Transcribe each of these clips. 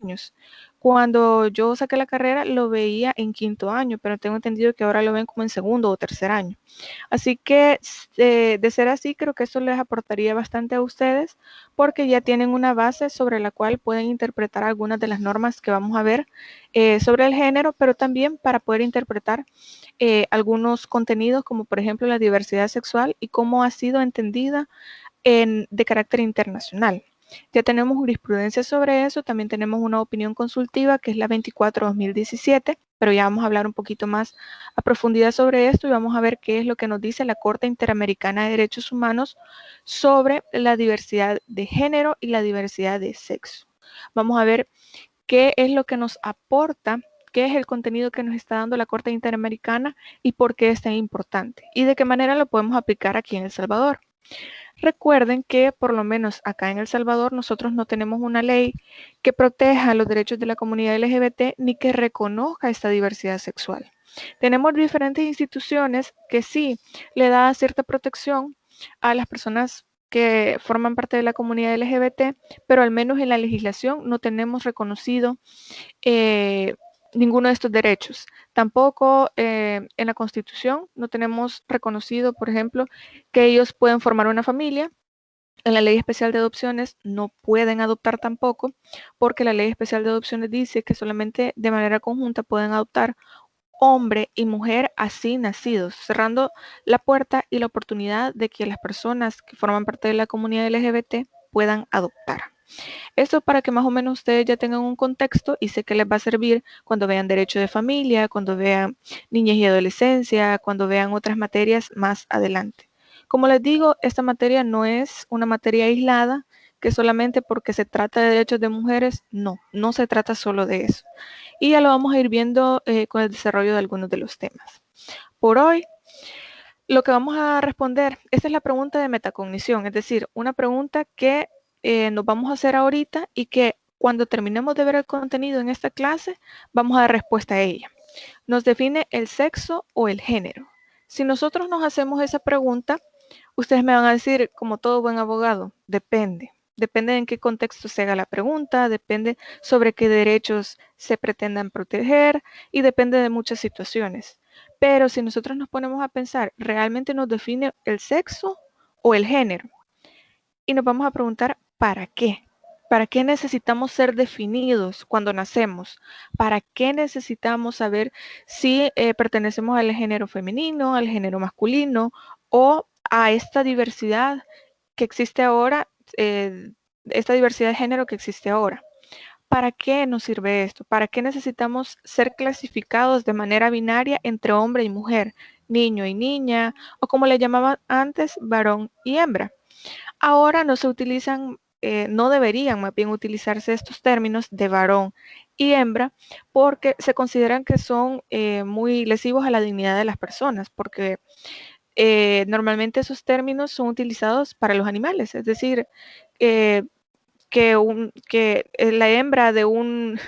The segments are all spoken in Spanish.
años. Cuando yo saqué la carrera lo veía en quinto año, pero tengo entendido que ahora lo ven como en segundo o tercer año. Así que de ser así, creo que eso les aportaría bastante a ustedes porque ya tienen una base sobre la cual pueden interpretar algunas de las normas que vamos a ver sobre el género, pero también para poder interpretar algunos contenidos como por ejemplo la diversidad sexual y cómo ha sido entendida de carácter internacional. Ya tenemos jurisprudencia sobre eso, también tenemos una opinión consultiva que es la 24-2017, pero ya vamos a hablar un poquito más a profundidad sobre esto y vamos a ver qué es lo que nos dice la Corte Interamericana de Derechos Humanos sobre la diversidad de género y la diversidad de sexo. Vamos a ver qué es lo que nos aporta, qué es el contenido que nos está dando la Corte Interamericana y por qué es tan importante y de qué manera lo podemos aplicar aquí en El Salvador. Recuerden que por lo menos acá en El Salvador nosotros no tenemos una ley que proteja los derechos de la comunidad LGBT ni que reconozca esta diversidad sexual. Tenemos diferentes instituciones que sí le da cierta protección a las personas que forman parte de la comunidad LGBT, pero al menos en la legislación no tenemos reconocido ninguno de estos derechos. Tampoco en la Constitución no tenemos reconocido, por ejemplo, que ellos pueden formar una familia. En la Ley Especial de Adopciones no pueden adoptar tampoco, porque la Ley Especial de Adopciones dice que solamente de manera conjunta pueden adoptar hombre y mujer así nacidos, cerrando la puerta y la oportunidad de que las personas que forman parte de la comunidad LGBT puedan adoptar. Esto para que más o menos ustedes ya tengan un contexto y sé que les va a servir cuando vean derecho de familia, cuando vean niñez y adolescencia, cuando vean otras materias más adelante. Como les digo, esta materia no es una materia aislada que solamente porque se trata de derechos de mujeres, no se trata solo de eso. Y ya lo vamos a ir viendo con el desarrollo de algunos de los temas. Por hoy, lo que vamos a responder, esta es la pregunta de metacognición, es decir, una pregunta que nos vamos a hacer ahorita y que cuando terminemos de ver el contenido en esta clase, vamos a dar respuesta a ella. Nos define el sexo o el género. Si nosotros nos hacemos esa pregunta, ustedes me van a decir, como todo buen abogado, depende. Depende en qué contexto se haga la pregunta, depende sobre qué derechos se pretendan proteger y depende de muchas situaciones. Pero si nosotros nos ponemos a pensar, ¿realmente nos define el sexo o el género? Y nos vamos a preguntar, ¿para qué? ¿Para qué necesitamos ser definidos cuando nacemos? ¿Para qué necesitamos saber si pertenecemos al género femenino, al género masculino o a esta diversidad que existe ahora, esta diversidad de género que existe ahora? ¿Para qué nos sirve esto? ¿Para qué necesitamos ser clasificados de manera binaria entre hombre y mujer, niño y niña, o como le llamaban antes, varón y hembra? Ahora no se utilizan, no deberían más bien utilizarse estos términos de varón y hembra porque se consideran que son muy lesivos a la dignidad de las personas, porque normalmente esos términos son utilizados para los animales, es decir, eh, que la hembra de un,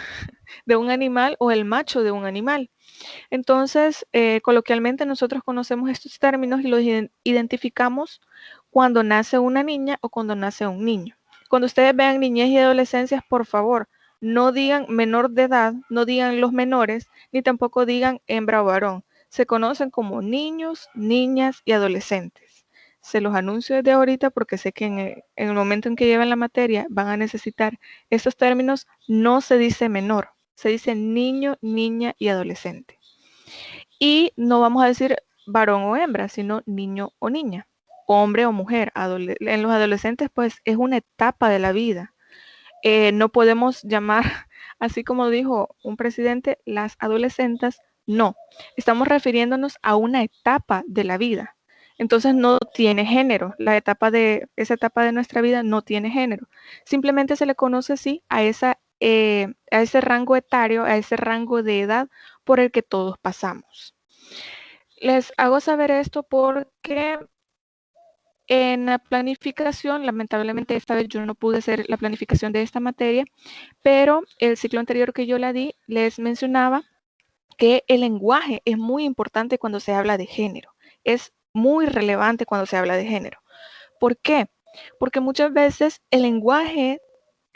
de un animal o el macho de un animal. Entonces, coloquialmente nosotros conocemos estos términos y los identificamos cuando nace una niña o cuando nace un niño. Cuando ustedes vean niñez y adolescencia, por favor, no digan menor de edad, no digan los menores, ni tampoco digan hembra o varón. Se conocen como niños, niñas y adolescentes. Se los anuncio desde ahorita porque sé que en el momento en que lleven la materia van a necesitar estos términos. No se dice menor, se dice niño, niña y adolescente. Y no vamos a decir varón o hembra, sino niño o niña, hombre o mujer. En los adolescentes, pues es una etapa de la vida. No podemos llamar, así como dijo un presidente, las adolescentes, no. Estamos refiriéndonos a una etapa de la vida. Entonces no tiene género. Esa etapa de nuestra vida no tiene género. Simplemente se le conoce así a ese rango etario, a ese rango de edad por el que todos pasamos. Les hago saber esto porque en la planificación, lamentablemente esta vez yo no pude hacer la planificación de esta materia, pero el ciclo anterior que yo la di les mencionaba que el lenguaje es muy importante cuando se habla de género. Es muy relevante cuando se habla de género. ¿Por qué? Porque muchas veces el lenguaje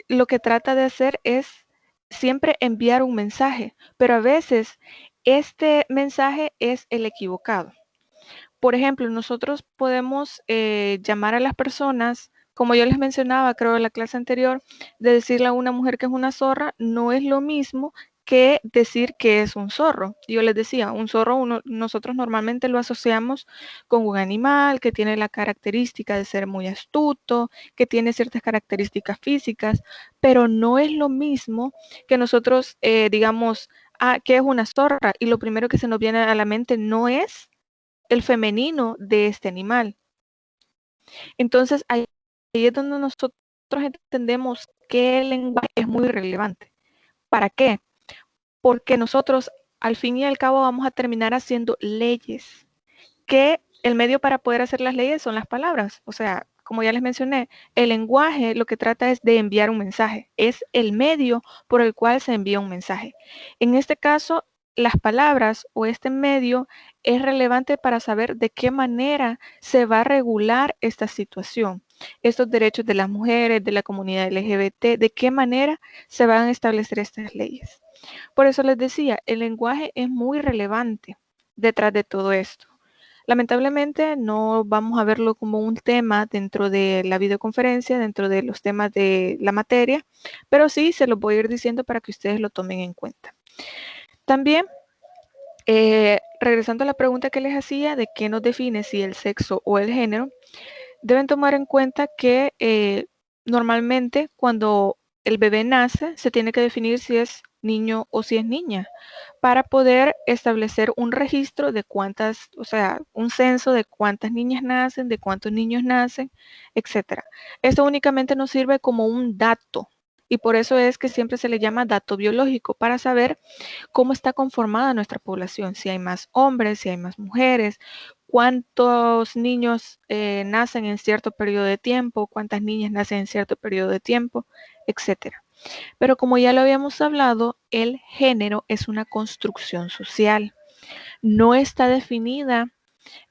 lo que trata de hacer es siempre enviar un mensaje, pero a veces este mensaje es el equivocado. Por ejemplo, nosotros podemos llamar a las personas, como yo les mencionaba, creo en la clase anterior, de decirle a una mujer que es una zorra, no es lo mismo que decir que es un zorro. Yo les decía, un zorro nosotros normalmente lo asociamos con un animal que tiene la característica de ser muy astuto, que tiene ciertas características físicas, pero no es lo mismo que nosotros digamos, que es una zorra, y lo primero que se nos viene a la mente no es el femenino de este animal. Entonces, ahí es donde nosotros entendemos que el lenguaje es muy relevante. ¿Para qué? Porque nosotros, al fin y al cabo, vamos a terminar haciendo leyes, que el medio para poder hacer las leyes son las palabras. O sea, como ya les mencioné, el lenguaje lo que trata es de enviar un mensaje, es el medio por el cual se envía un mensaje. En este caso, las palabras o este medio es relevante para saber de qué manera se va a regular esta situación, estos derechos de las mujeres, de la comunidad LGBT, de qué manera se van a establecer estas leyes. Por eso les decía, el lenguaje es muy relevante detrás de todo esto. Lamentablemente no vamos a verlo como un tema dentro de la videoconferencia, dentro de los temas de la materia, pero sí se los voy a ir diciendo para que ustedes lo tomen en cuenta. También, regresando a la pregunta que les hacía de qué nos define si el sexo o el género, deben tomar en cuenta que normalmente cuando el bebé nace se tiene que definir si es niño o si es niña para poder establecer un registro de cuántas, o sea, un censo de cuántas niñas nacen, de cuántos niños nacen, etcétera. Esto únicamente nos sirve como un dato y por eso es que siempre se le llama dato biológico para saber cómo está conformada nuestra población, si hay más hombres, si hay más mujeres, cuántos niños nacen en cierto periodo de tiempo, cuántas niñas nacen en cierto periodo de tiempo, etcétera. Pero como ya lo habíamos hablado, el género es una construcción social. No está definida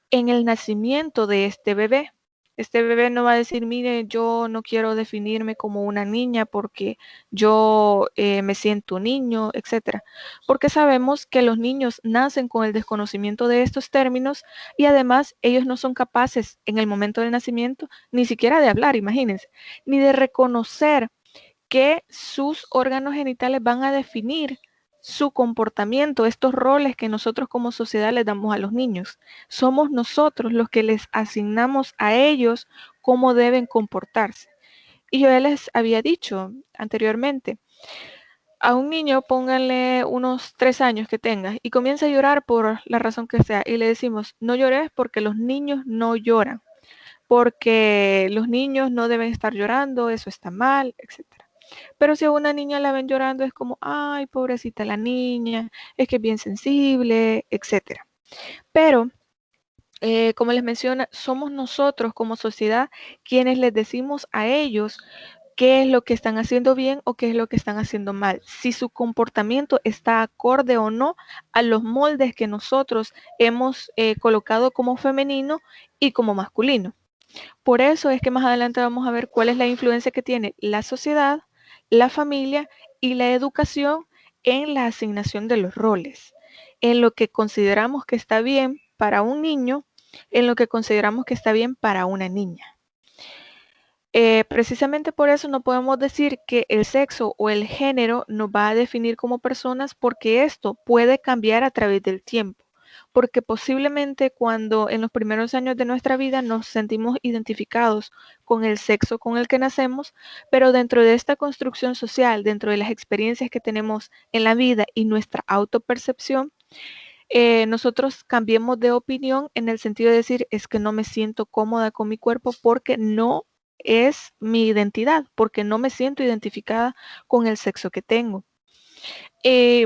en el nacimiento de este bebé. Este bebé no va a decir, mire, yo no quiero definirme como una niña porque yo me siento niño, etcétera. Porque sabemos que los niños nacen con el desconocimiento de estos términos y además ellos no son capaces en el momento del nacimiento ni siquiera de hablar, imagínense, ni de reconocer que sus órganos genitales van a definir su comportamiento, estos roles que nosotros como sociedad les damos a los niños. Somos nosotros los que les asignamos a ellos cómo deben comportarse. Y yo ya les había dicho anteriormente, a un niño pónganle unos 3 años que tenga y comienza a llorar por la razón que sea y le decimos, no llores porque los niños no lloran, porque los niños no deben estar llorando, eso está mal, etcétera. Pero si a una niña la ven llorando es como, ay, pobrecita la niña, es que es bien sensible, etcétera. Pero, como les menciona, somos nosotros como sociedad quienes les decimos a ellos qué es lo que están haciendo bien o qué es lo que están haciendo mal, si su comportamiento está acorde o no a los moldes que nosotros hemos colocado como femenino y como masculino. Por eso es que más adelante vamos a ver cuál es la influencia que tiene la sociedad, la familia y la educación en la asignación de los roles, en lo que consideramos que está bien para un niño, en lo que consideramos que está bien para una niña. Precisamente por eso no podemos decir que el sexo o el género nos va a definir como personas porque esto puede cambiar a través del tiempo. Porque posiblemente cuando en los primeros años de nuestra vida nos sentimos identificados con el sexo con el que nacemos, pero dentro de esta construcción social, dentro de las experiencias que tenemos en la vida y nuestra autopercepción, nosotros cambiemos de opinión en el sentido de decir, es que no me siento cómoda con mi cuerpo porque no es mi identidad, porque no me siento identificada con el sexo que tengo.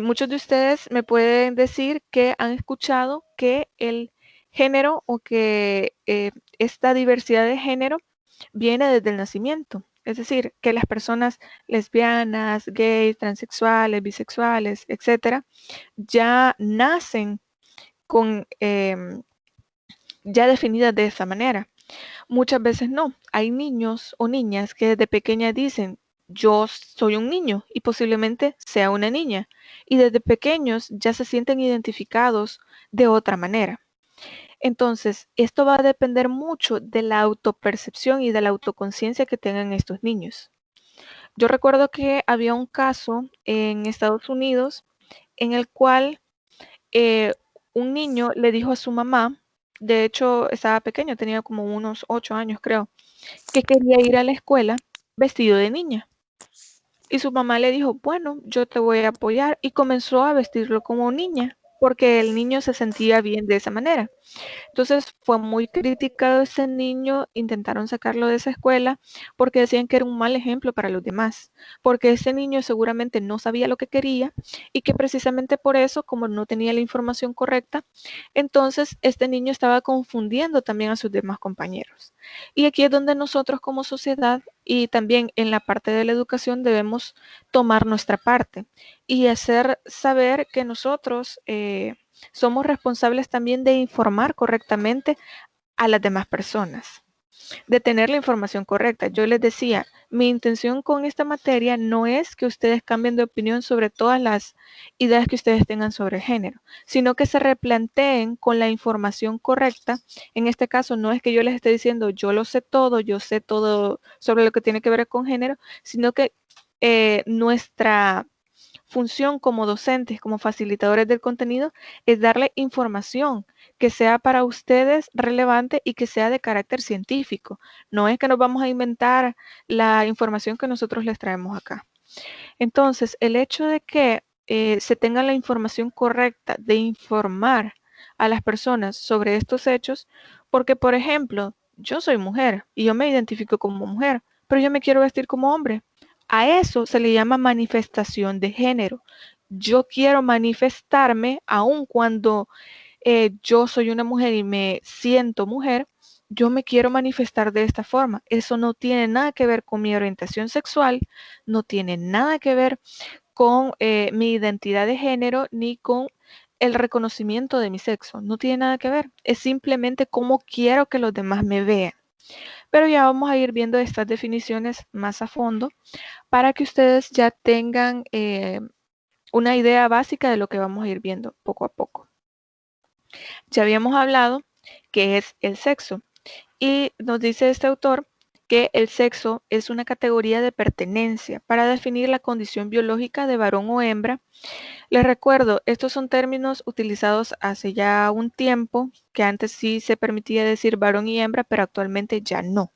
Muchos de ustedes me pueden decir que han escuchado que el género o que esta diversidad de género viene desde el nacimiento. Es decir, que las personas lesbianas, gays, transexuales, bisexuales, etcétera, ya nacen con ya definidas de esa manera. Muchas veces no. Hay niños o niñas que desde pequeñas dicen, yo soy un niño y posiblemente sea una niña. Y desde pequeños ya se sienten identificados de otra manera. Entonces, esto va a depender mucho de la autopercepción y de la autoconciencia que tengan estos niños. Yo recuerdo que había un caso en Estados Unidos en el cual eh, un niño le dijo a su mamá, de hecho estaba pequeño, tenía como unos 8 años creo, que quería ir a la escuela vestido de niña. Y su mamá le dijo, bueno, yo te voy a apoyar y comenzó a vestirlo como niña, porque el niño se sentía bien de esa manera. Entonces fue muy criticado ese niño, intentaron sacarlo de esa escuela porque decían que era un mal ejemplo para los demás, porque ese niño seguramente no sabía lo que quería y que precisamente por eso, como no tenía la información correcta, entonces este niño estaba confundiendo también a sus demás compañeros. Y aquí es donde nosotros como sociedad y también en la parte de la educación debemos tomar nuestra parte y hacer saber que nosotros somos responsables también de informar correctamente a las demás personas, de tener la información correcta. Yo les decía, mi intención con esta materia no es que ustedes cambien de opinión sobre todas las ideas que ustedes tengan sobre el género, sino que se replanteen con la información correcta. En este caso, no es que yo les esté diciendo yo lo sé todo, yo sé todo sobre lo que tiene que ver con género, sino que nuestra función como docentes, como facilitadores del contenido, es darle información que sea para ustedes relevante y que sea de carácter científico. No es que nos vamos a inventar la información que nosotros les traemos acá. Entonces, el hecho de que se tenga la información correcta de informar a las personas sobre estos hechos, porque, por ejemplo, yo soy mujer y yo me identifico como mujer, pero yo me quiero vestir como hombre. A eso se le llama manifestación de género. Yo quiero manifestarme aun cuando yo soy una mujer y me siento mujer, yo me quiero manifestar de esta forma. Eso no tiene nada que ver con mi orientación sexual, no tiene nada que ver con mi identidad de género ni con el reconocimiento de mi sexo. No tiene nada que ver. Es simplemente cómo quiero que los demás me vean. Pero ya vamos a ir viendo estas definiciones más a fondo para que ustedes ya tengan una idea básica de lo que vamos a ir viendo poco a poco. Ya habíamos hablado que es el sexo y nos dice este autor que el sexo es una categoría de pertenencia para definir la condición biológica de varón o hembra. Les recuerdo, estos son términos utilizados hace ya un tiempo, que antes sí se permitía decir varón y hembra, pero actualmente ya no,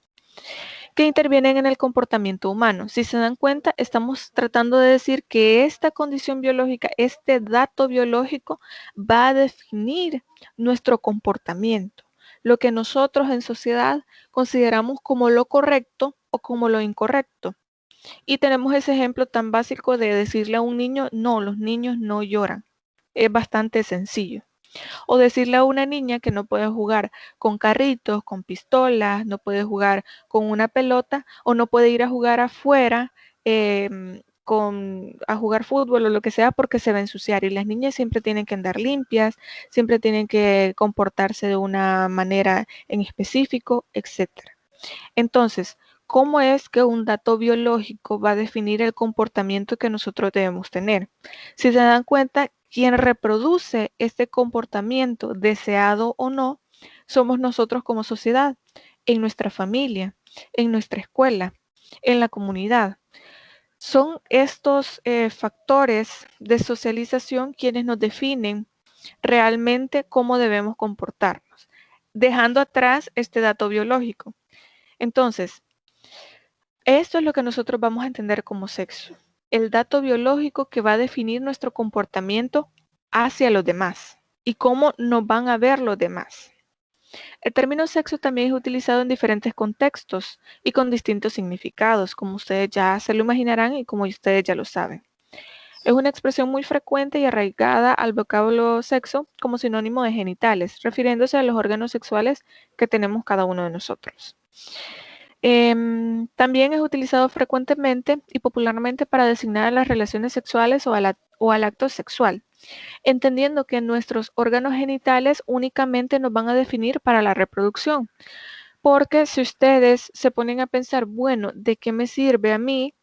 que intervienen en el comportamiento humano. Si se dan cuenta, estamos tratando de decir que esta condición biológica, este dato biológico va a definir nuestro comportamiento, lo que nosotros en sociedad consideramos como lo correcto o como lo incorrecto. Y tenemos ese ejemplo tan básico de decirle a un niño, no, los niños no lloran. Es bastante sencillo. O decirle a una niña que no puede jugar con carritos, con pistolas, no puede jugar con una pelota o no puede ir a jugar afuera a jugar fútbol o lo que sea porque se va a ensuciar. Y las niñas siempre tienen que andar limpias, siempre tienen que comportarse de una manera en específico, etcétera. Entonces, ¿cómo es que un dato biológico va a definir el comportamiento que nosotros debemos tener? Si se dan cuenta, quien reproduce este comportamiento, deseado o no, somos nosotros como sociedad, en nuestra familia, en nuestra escuela, en la comunidad. Son estos factores de socialización quienes nos definen realmente cómo debemos comportarnos, dejando atrás este dato biológico. Entonces, esto es lo que nosotros vamos a entender como sexo, el dato biológico que va a definir nuestro comportamiento hacia los demás y cómo nos van a ver los demás. El término sexo también es utilizado en diferentes contextos y con distintos significados, como ustedes ya se lo imaginarán y como ustedes ya lo saben. Es una expresión muy frecuente y arraigada al vocablo sexo como sinónimo de genitales, refiriéndose a los órganos sexuales que tenemos cada uno de nosotros. También es utilizado frecuentemente y popularmente para designar a las relaciones sexuales o al acto sexual, entendiendo que nuestros órganos genitales únicamente nos van a definir para la reproducción. Porque si ustedes se ponen a pensar, bueno, ¿de qué me sirve a mí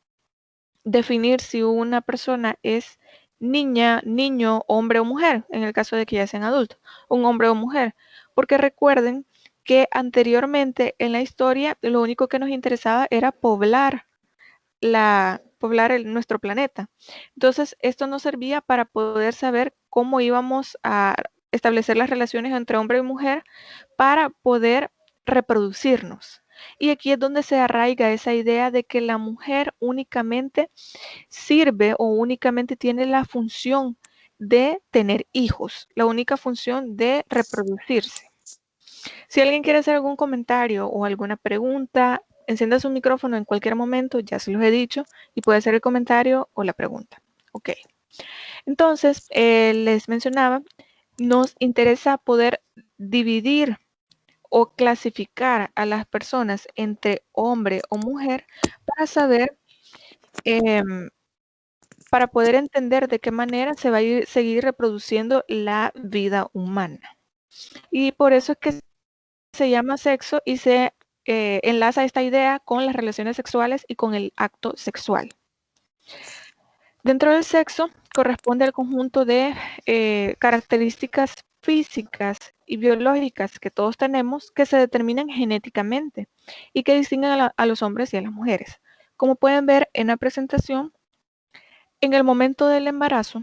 definir si una persona es niña, niño, hombre o mujer, en el caso de que ya sean adultos, un hombre o mujer. Porque recuerden que anteriormente en la historia lo único que nos interesaba era poblar nuestro planeta. Entonces, esto nos servía para poder saber cómo íbamos a establecer las relaciones entre hombre y mujer para poder reproducirnos. Y aquí es donde se arraiga esa idea de que la mujer únicamente sirve o únicamente tiene la función de tener hijos, la única función de reproducirse. Si alguien quiere hacer algún comentario o alguna pregunta, encienda su micrófono en cualquier momento, ya se los he dicho, y puede hacer el comentario o la pregunta. Ok. Entonces, les mencionaba, nos interesa poder dividir o clasificar a las personas entre hombre o mujer para saber, para poder entender de qué manera se va a seguir reproduciendo la vida humana. Y por eso es que se llama sexo y se enlaza esta idea con las relaciones sexuales y con el acto sexual. Dentro del sexo corresponde al conjunto de características físicas y biológicas que todos tenemos que se determinan genéticamente y que distinguen a los hombres y a las mujeres. Como pueden ver en la presentación, en el momento del embarazo,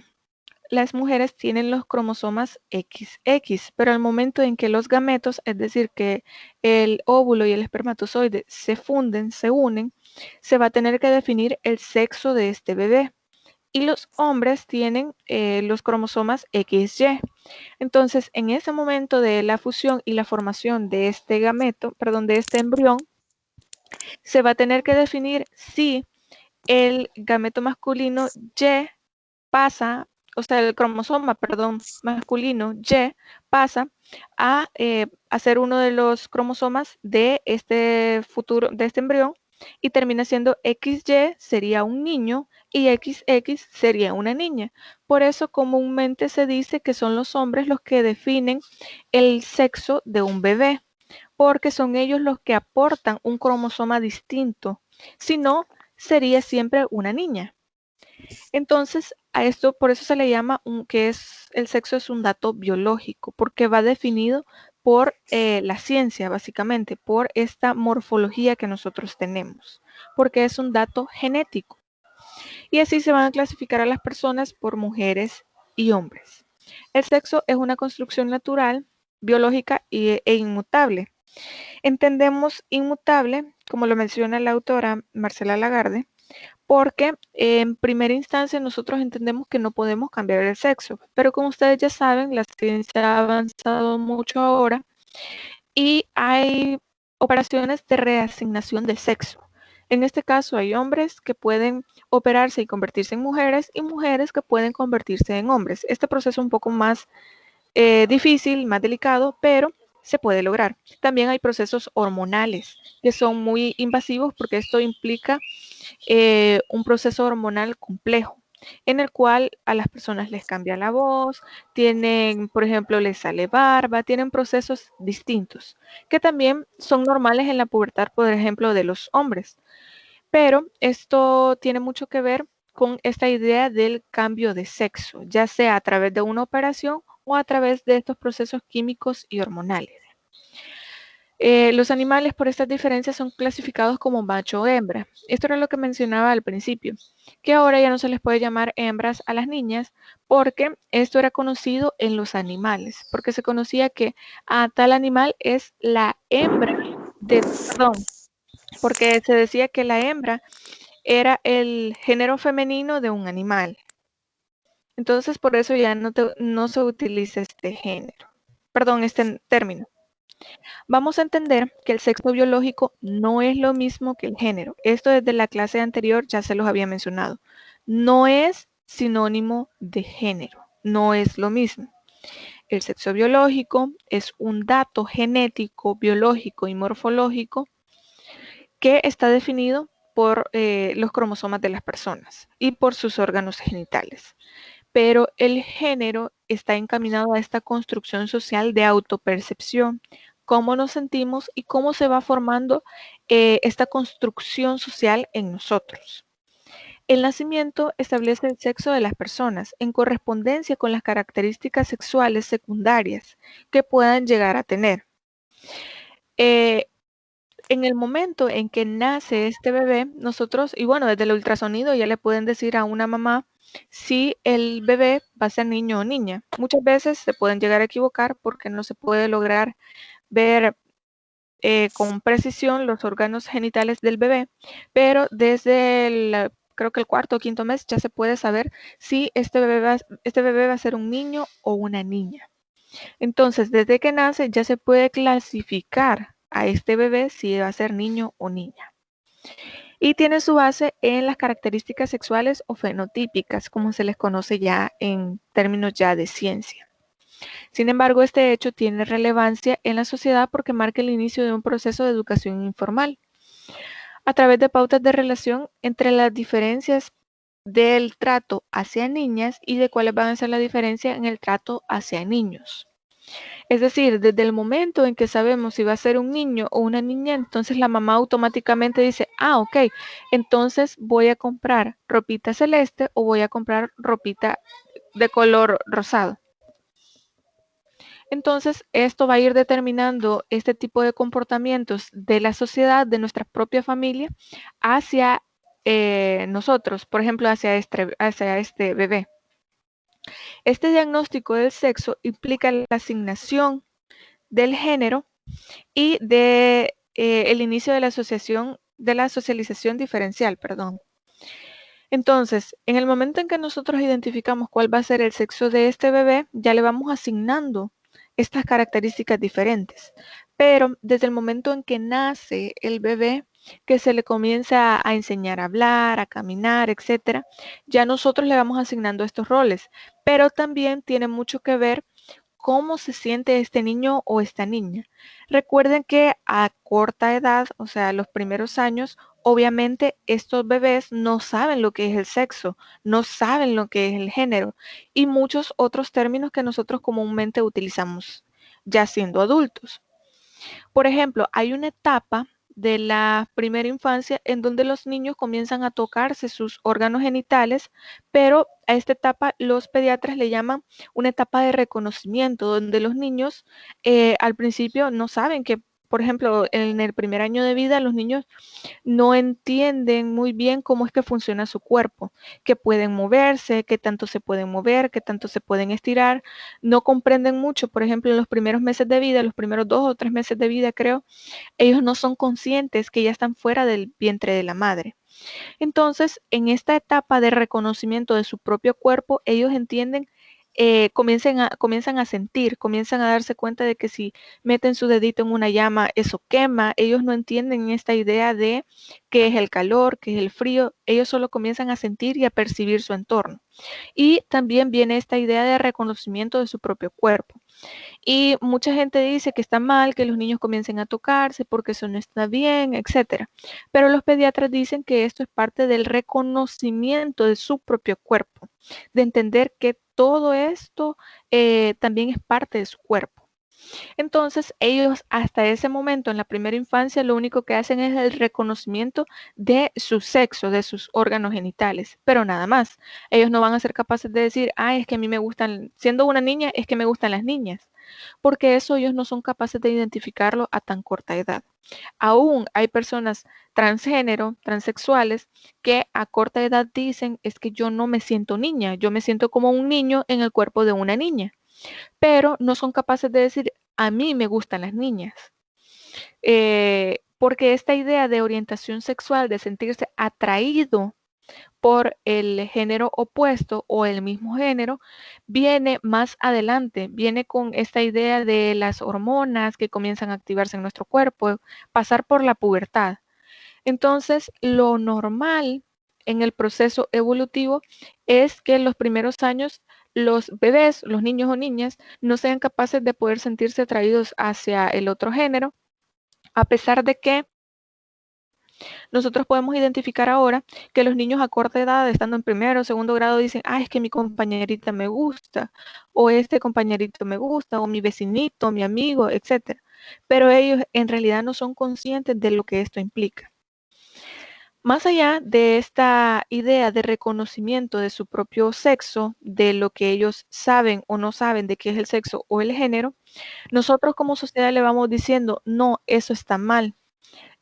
las mujeres tienen los cromosomas XX, pero al momento en que los gametos, es decir, que el óvulo y el espermatozoide se funden, se unen, se va a tener que definir el sexo de este bebé. Y los hombres tienen los cromosomas XY. Entonces, en ese momento de la fusión y la formación de este gameto, perdón, de este embrión, se va a tener que definir si el gameto masculino Y pasa, o sea, el cromosoma, perdón, masculino Y pasa a ser uno de los cromosomas de este futuro, de este embrión, y termina siendo XY, sería un niño, y XX sería una niña. Por eso comúnmente se dice que son los hombres los que definen el sexo de un bebé, porque son ellos los que aportan un cromosoma distinto. Si no, sería siempre una niña. Entonces, a esto, por eso se le llama que es el sexo es un dato biológico, porque va definido por la ciencia, básicamente, por esta morfología que nosotros tenemos, porque es un dato genético. Y así se van a clasificar a las personas por mujeres y hombres. El sexo es una construcción natural, biológica e inmutable. Entendemos inmutable, como lo menciona la autora Marcela Lagarde, porque en primera instancia nosotros entendemos que no podemos cambiar el sexo, pero como ustedes ya saben, la ciencia ha avanzado mucho ahora y hay operaciones de reasignación de sexo. En este caso hay hombres que pueden operarse y convertirse en mujeres y mujeres que pueden convertirse en hombres. Este proceso es un poco más difícil, más delicado, pero se puede lograr. También hay procesos hormonales que son muy invasivos porque esto implica un proceso hormonal complejo en el cual a las personas les cambia la voz, tienen, por ejemplo, les sale barba, tienen procesos distintos que también son normales en la pubertad, por ejemplo, de los hombres. Pero esto tiene mucho que ver con esta idea del cambio de sexo, ya sea a través de una operación o a través de estos procesos químicos y hormonales. Los animales por estas diferencias son clasificados como macho o hembra. Esto era lo que mencionaba al principio, que ahora ya no se les puede llamar hembras a las niñas porque esto era conocido en los animales, porque se conocía que tal animal es la hembra perdón, porque se decía que la hembra era el género femenino de un animal. Entonces por eso ya no se utiliza este género, perdón, este término. Vamos a entender que el sexo biológico no es lo mismo que el género. Esto desde la clase anterior ya se los había mencionado. No es sinónimo de género, no es lo mismo. El sexo biológico es un dato genético, biológico y morfológico que está definido por los cromosomas de las personas y por sus órganos genitales. Pero el género está encaminado a esta construcción social de autopercepción, cómo nos sentimos y cómo se va formando esta construcción social en nosotros. El nacimiento establece el sexo de las personas en correspondencia con las características sexuales secundarias que puedan llegar a tener. Eh, en el momento en que nace este bebé, nosotros, y bueno, desde el ultrasonido ya le pueden decir a una mamá si el bebé va a ser niño o niña. Muchas veces se pueden llegar a equivocar porque no se puede lograr ver con precisión los órganos genitales del bebé, pero desde creo que el cuarto o quinto mes ya se puede saber si este bebé va a ser un niño o una niña. Entonces, desde que nace ya se puede clasificar a este bebé si va a ser niño o niña. Y tiene su base en las características sexuales o fenotípicas, como se les conoce ya en términos ya de ciencia. Sin embargo, este hecho tiene relevancia en la sociedad porque marca el inicio de un proceso de educación informal, a través de pautas de relación entre las diferencias del trato hacia niñas y de cuáles van a ser la diferencia en el trato hacia niños. Es decir, desde el momento en que sabemos si va a ser un niño o una niña, entonces la mamá automáticamente dice, ah, ok, entonces voy a comprar ropita celeste o voy a comprar ropita de color rosado. Entonces, esto va a ir determinando este tipo de comportamientos de la sociedad, de nuestra propia familia, hacia nosotros, por ejemplo, hacia este bebé. Este diagnóstico del sexo implica la asignación del género y el inicio de la socialización diferencial, perdón. Entonces, en el momento en que nosotros identificamos cuál va a ser el sexo de este bebé, ya le vamos asignando estas características diferentes. Pero desde el momento en que nace el bebé, que se le comienza a enseñar a hablar, a caminar, etcétera, ya nosotros le vamos asignando estos roles. Pero también tiene mucho que ver cómo se siente este niño o esta niña. Recuerden que a corta edad, o sea, los primeros años, obviamente estos bebés no saben lo que es el sexo, no saben lo que es el género y muchos otros términos que nosotros comúnmente utilizamos ya siendo adultos. Por ejemplo, hay una etapa de la primera infancia en donde los niños comienzan a tocarse sus órganos genitales, pero a esta etapa los pediatras le llaman una etapa de reconocimiento, donde los niños al principio no saben que, por ejemplo, en el primer año de vida los niños no entienden muy bien cómo es que funciona su cuerpo, que pueden moverse, qué tanto se pueden mover, qué tanto se pueden estirar. No comprenden mucho, por ejemplo, en los primeros meses de vida, los primeros 2 o 3 meses de vida, creo, ellos no son conscientes que ya están fuera del vientre de la madre. Entonces, en esta etapa de reconocimiento de su propio cuerpo, ellos entienden, comienzan a sentir, comienzan a darse cuenta de que si meten su dedito en una llama, eso quema. Ellos no entienden esta idea de qué es el calor, qué es el frío. Ellos solo comienzan a sentir y a percibir su entorno. Y también viene esta idea de reconocimiento de su propio cuerpo. Y mucha gente dice que está mal que los niños comiencen a tocarse porque eso no está bien, etcétera. Pero los pediatras dicen que esto es parte del reconocimiento de su propio cuerpo, de entender que todo esto también es parte de su cuerpo. Entonces, ellos hasta ese momento, en la primera infancia, lo único que hacen es el reconocimiento de su sexo, de sus órganos genitales, pero nada más. Ellos no van a ser capaces de decir, ah, es que a mí me gustan, siendo una niña, es que me gustan las niñas, porque eso ellos no son capaces de identificarlo a tan corta edad. Aún hay personas transgénero, transexuales, que a corta edad dicen, es que yo no me siento niña, yo me siento como un niño en el cuerpo de una niña, pero no son capaces de decir, a mí me gustan las niñas. Porque esta idea de orientación sexual, de sentirse atraído por el género opuesto o el mismo género, viene más adelante, viene con esta idea de las hormonas que comienzan a activarse en nuestro cuerpo, pasar por la pubertad. Entonces, lo normal en el proceso evolutivo es que en los primeros años los bebés, los niños o niñas, no sean capaces de poder sentirse atraídos hacia el otro género, a pesar de que nosotros podemos identificar ahora que los niños a corta edad, estando en primero o segundo grado, dicen, ah, es que mi compañerita me gusta, o este compañerito me gusta, o mi vecinito, mi amigo, etc. Pero ellos en realidad no son conscientes de lo que esto implica. Más allá de esta idea de reconocimiento de su propio sexo, de lo que ellos saben o no saben de qué es el sexo o el género, nosotros como sociedad le vamos diciendo, no, eso está mal.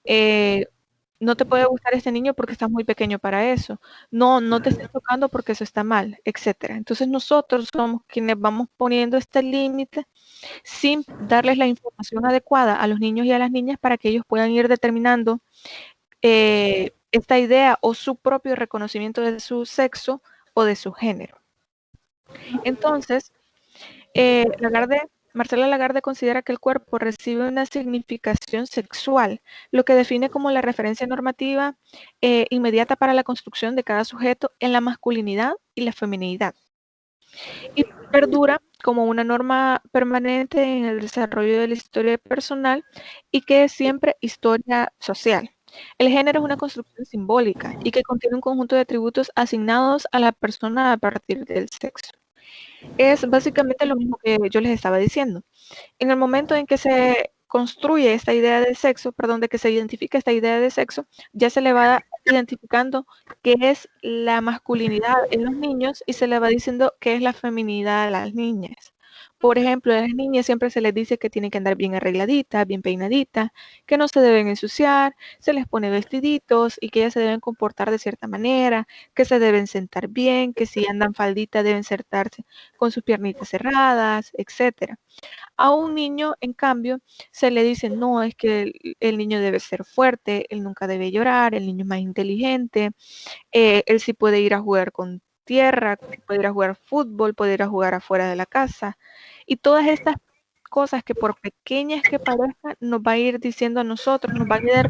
No te puede gustar este niño porque estás muy pequeño para eso. No, no te estés tocando porque eso está mal, etcétera. Entonces nosotros somos quienes vamos poniendo este límite sin darles la información adecuada a los niños y a las niñas para que ellos puedan ir determinando esta idea o su propio reconocimiento de su sexo o de su género. Entonces, Marcela Lagarde considera que el cuerpo recibe una significación sexual, lo que define como la referencia normativa inmediata para la construcción de cada sujeto en la masculinidad y la feminidad. Y perdura como una norma permanente en el desarrollo de la historia personal y que es siempre historia social. El género es una construcción simbólica y que contiene un conjunto de atributos asignados a la persona a partir del sexo. Es básicamente lo mismo que yo les estaba diciendo. En el momento en que se construye esta idea de sexo, perdón, de que se identifica esta idea de sexo, ya se le va identificando qué es la masculinidad en los niños y se le va diciendo qué es la feminidad a las niñas. Por ejemplo, a las niñas siempre se les dice que tienen que andar bien arregladitas, bien peinaditas, que no se deben ensuciar, se les pone vestiditos y que ellas se deben comportar de cierta manera, que se deben sentar bien, que si andan falditas deben sentarse con sus piernitas cerradas, etcétera. A un niño, en cambio, se le dice, no, es que el niño debe ser fuerte, él nunca debe llorar, el niño es más inteligente, él sí puede ir a jugar con tierra, puede ir a jugar fútbol, puede ir a jugar afuera de la casa. Y todas estas cosas que por pequeñas que parezcan, nos va a ir diciendo a nosotros, nos va a ir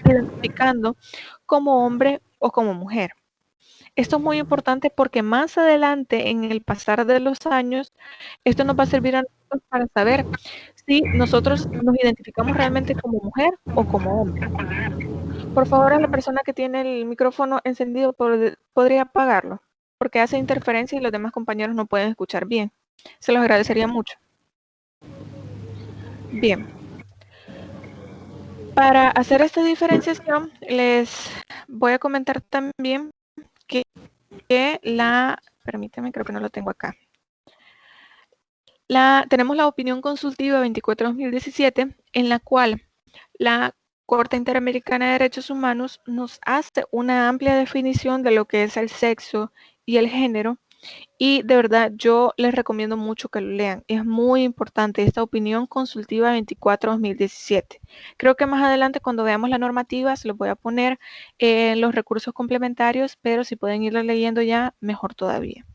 identificando como hombre o como mujer. Esto es muy importante porque más adelante, en el pasar de los años, esto nos va a servir a nosotros para saber si nosotros nos identificamos realmente como mujer o como hombre. Por favor, a la persona que tiene el micrófono encendido, podría apagarlo, porque hace interferencia y los demás compañeros no pueden escuchar bien. Se los agradecería mucho. Bien. Para hacer esta diferenciación, les voy a comentar también que permítame, creo que no lo tengo acá. Tenemos la opinión consultiva 24/2017, en la cual la Corte Interamericana de Derechos Humanos nos hace una amplia definición de lo que es el sexo y el género. Y de verdad, yo les recomiendo mucho que lo lean. Es muy importante esta opinión consultiva 24/2017. Creo que más adelante, cuando veamos la normativa, se los voy a poner en los recursos complementarios, pero si pueden irlo leyendo ya, mejor todavía.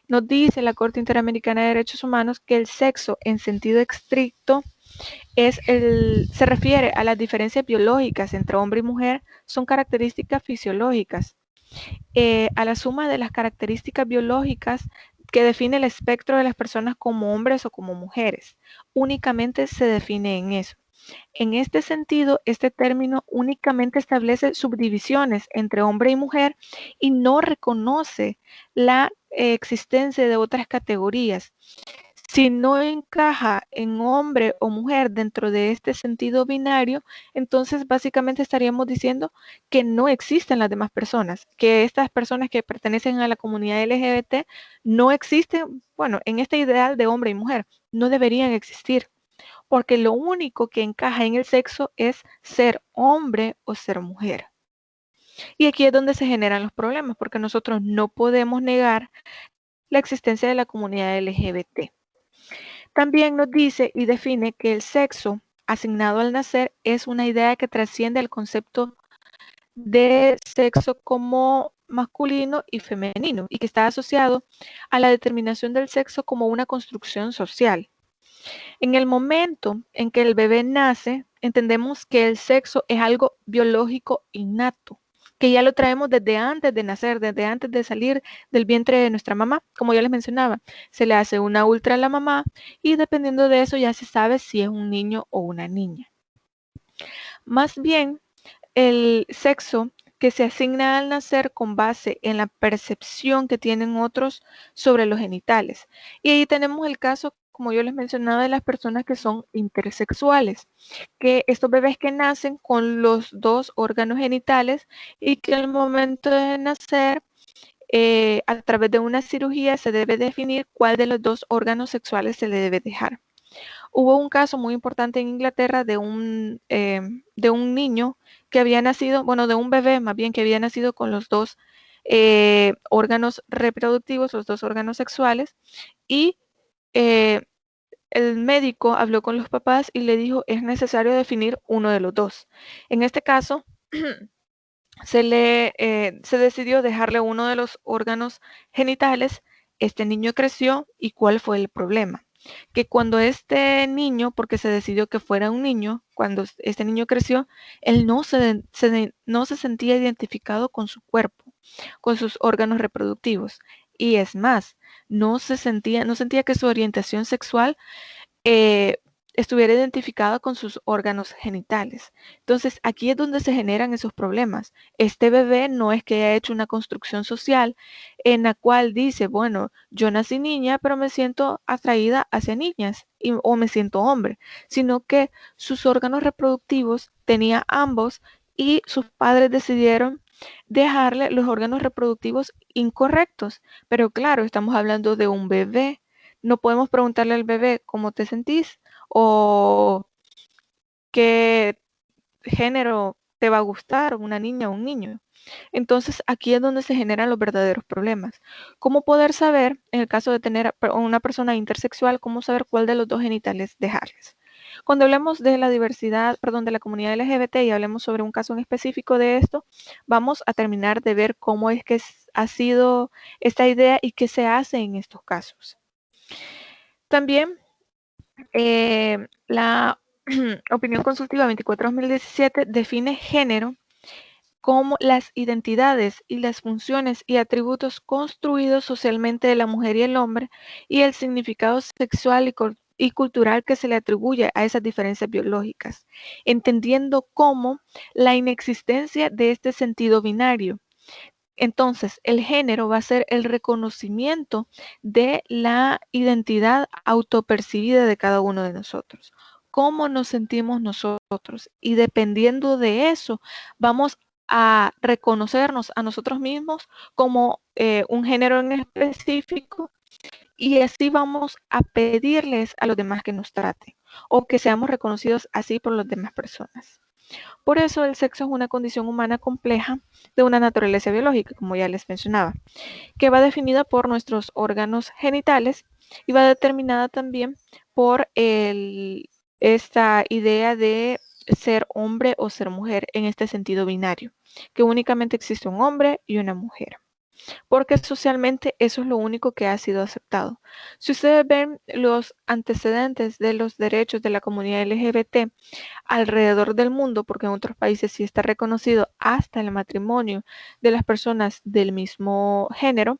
Nos dice la Corte Interamericana de Derechos Humanos que el sexo en sentido estricto se refiere a las diferencias biológicas entre hombre y mujer, son características fisiológicas, a la suma de las características biológicas que define el espectro de las personas como hombres o como mujeres. Únicamente se define en eso. En este sentido, este término únicamente establece subdivisiones entre hombre y mujer y no reconoce la existencia de otras categorías. Si no encaja en hombre o mujer dentro de este sentido binario, entonces básicamente estaríamos diciendo que no existen las demás personas, que estas personas que pertenecen a la comunidad LGBT no existen, bueno, en este ideal de hombre y mujer, no deberían existir, porque lo único que encaja en el sexo es ser hombre o ser mujer. Y aquí es donde se generan los problemas, porque nosotros no podemos negar la existencia de la comunidad LGBT. También nos dice y define que el sexo asignado al nacer es una idea que trasciende el concepto de sexo como masculino y femenino y que está asociado a la determinación del sexo como una construcción social. En el momento en que el bebé nace, entendemos que el sexo es algo biológico innato, que ya lo traemos desde antes de nacer, desde antes de salir del vientre de nuestra mamá. Como ya les mencionaba, se le hace una ultra a la mamá y dependiendo de eso ya se sabe si es un niño o una niña. Más bien, el sexo que se asigna al nacer con base en la percepción que tienen otros sobre los genitales. Y ahí tenemos el caso como yo les mencionaba, de las personas que son intersexuales, que estos bebés que nacen con los dos órganos genitales y que al momento de nacer, a través de una cirugía se debe definir cuál de los dos órganos sexuales se le debe dejar. Hubo un caso muy importante en Inglaterra de un niño que había nacido, bueno, de un bebé más bien que había nacido con los dos órganos reproductivos, los dos órganos sexuales, y eh, el médico habló con los papás y le dijo, es necesario definir uno de los dos. En este caso, se decidió dejarle uno de los órganos genitales. Este niño creció y ¿cuál fue el problema? Que cuando este niño, porque se decidió que fuera un niño, cuando este niño creció, él no se sentía identificado con su cuerpo, con sus órganos reproductivos. Y es más, no sentía que su orientación sexual eh, estuviera identificada con sus órganos genitales. Entonces, aquí es donde se generan esos problemas. Este bebé no es que haya hecho una construcción social en la cual dice, bueno, yo nací niña, pero me siento atraída hacia niñas o me siento hombre, sino que sus órganos reproductivos tenía ambos y sus padres decidieron dejarle los órganos reproductivos incorrectos. Pero claro, estamos hablando de un bebé. No podemos preguntarle al bebé cómo te sentís o qué género te va a gustar, una niña o un niño. Entonces aquí es donde se generan los verdaderos problemas. ¿Cómo poder saber, en el caso de tener una persona intersexual, cómo saber cuál de los dos genitales dejarles? Cuando hablemos de la diversidad, perdón, de la comunidad LGBT y hablemos sobre un caso en específico de esto, vamos a terminar de ver cómo es que ha sido esta idea y qué se hace en estos casos. También la opinión consultiva 24/2017 define género como las identidades y las funciones y atributos construidos socialmente de la mujer y el hombre y el significado sexual y cultural que se le atribuye a esas diferencias biológicas, entendiendo como la inexistencia de este sentido binario. Entonces, el género va a ser el reconocimiento de la identidad autopercibida de cada uno de nosotros, cómo nos sentimos nosotros. Y dependiendo de eso, vamos a reconocernos a nosotros mismos como un género en específico y así vamos a pedirles a los demás que nos traten o que seamos reconocidos así por las demás personas. Por eso el sexo es una condición humana compleja de una naturaleza biológica, como ya les mencionaba, que va definida por nuestros órganos genitales y va determinada también por esta idea de ser hombre o ser mujer en este sentido binario, que únicamente existe un hombre y una mujer, porque socialmente eso es lo único que ha sido aceptado. Si ustedes ven los antecedentes de los derechos de la comunidad LGBT alrededor del mundo, porque en otros países sí está reconocido hasta el matrimonio de las personas del mismo género,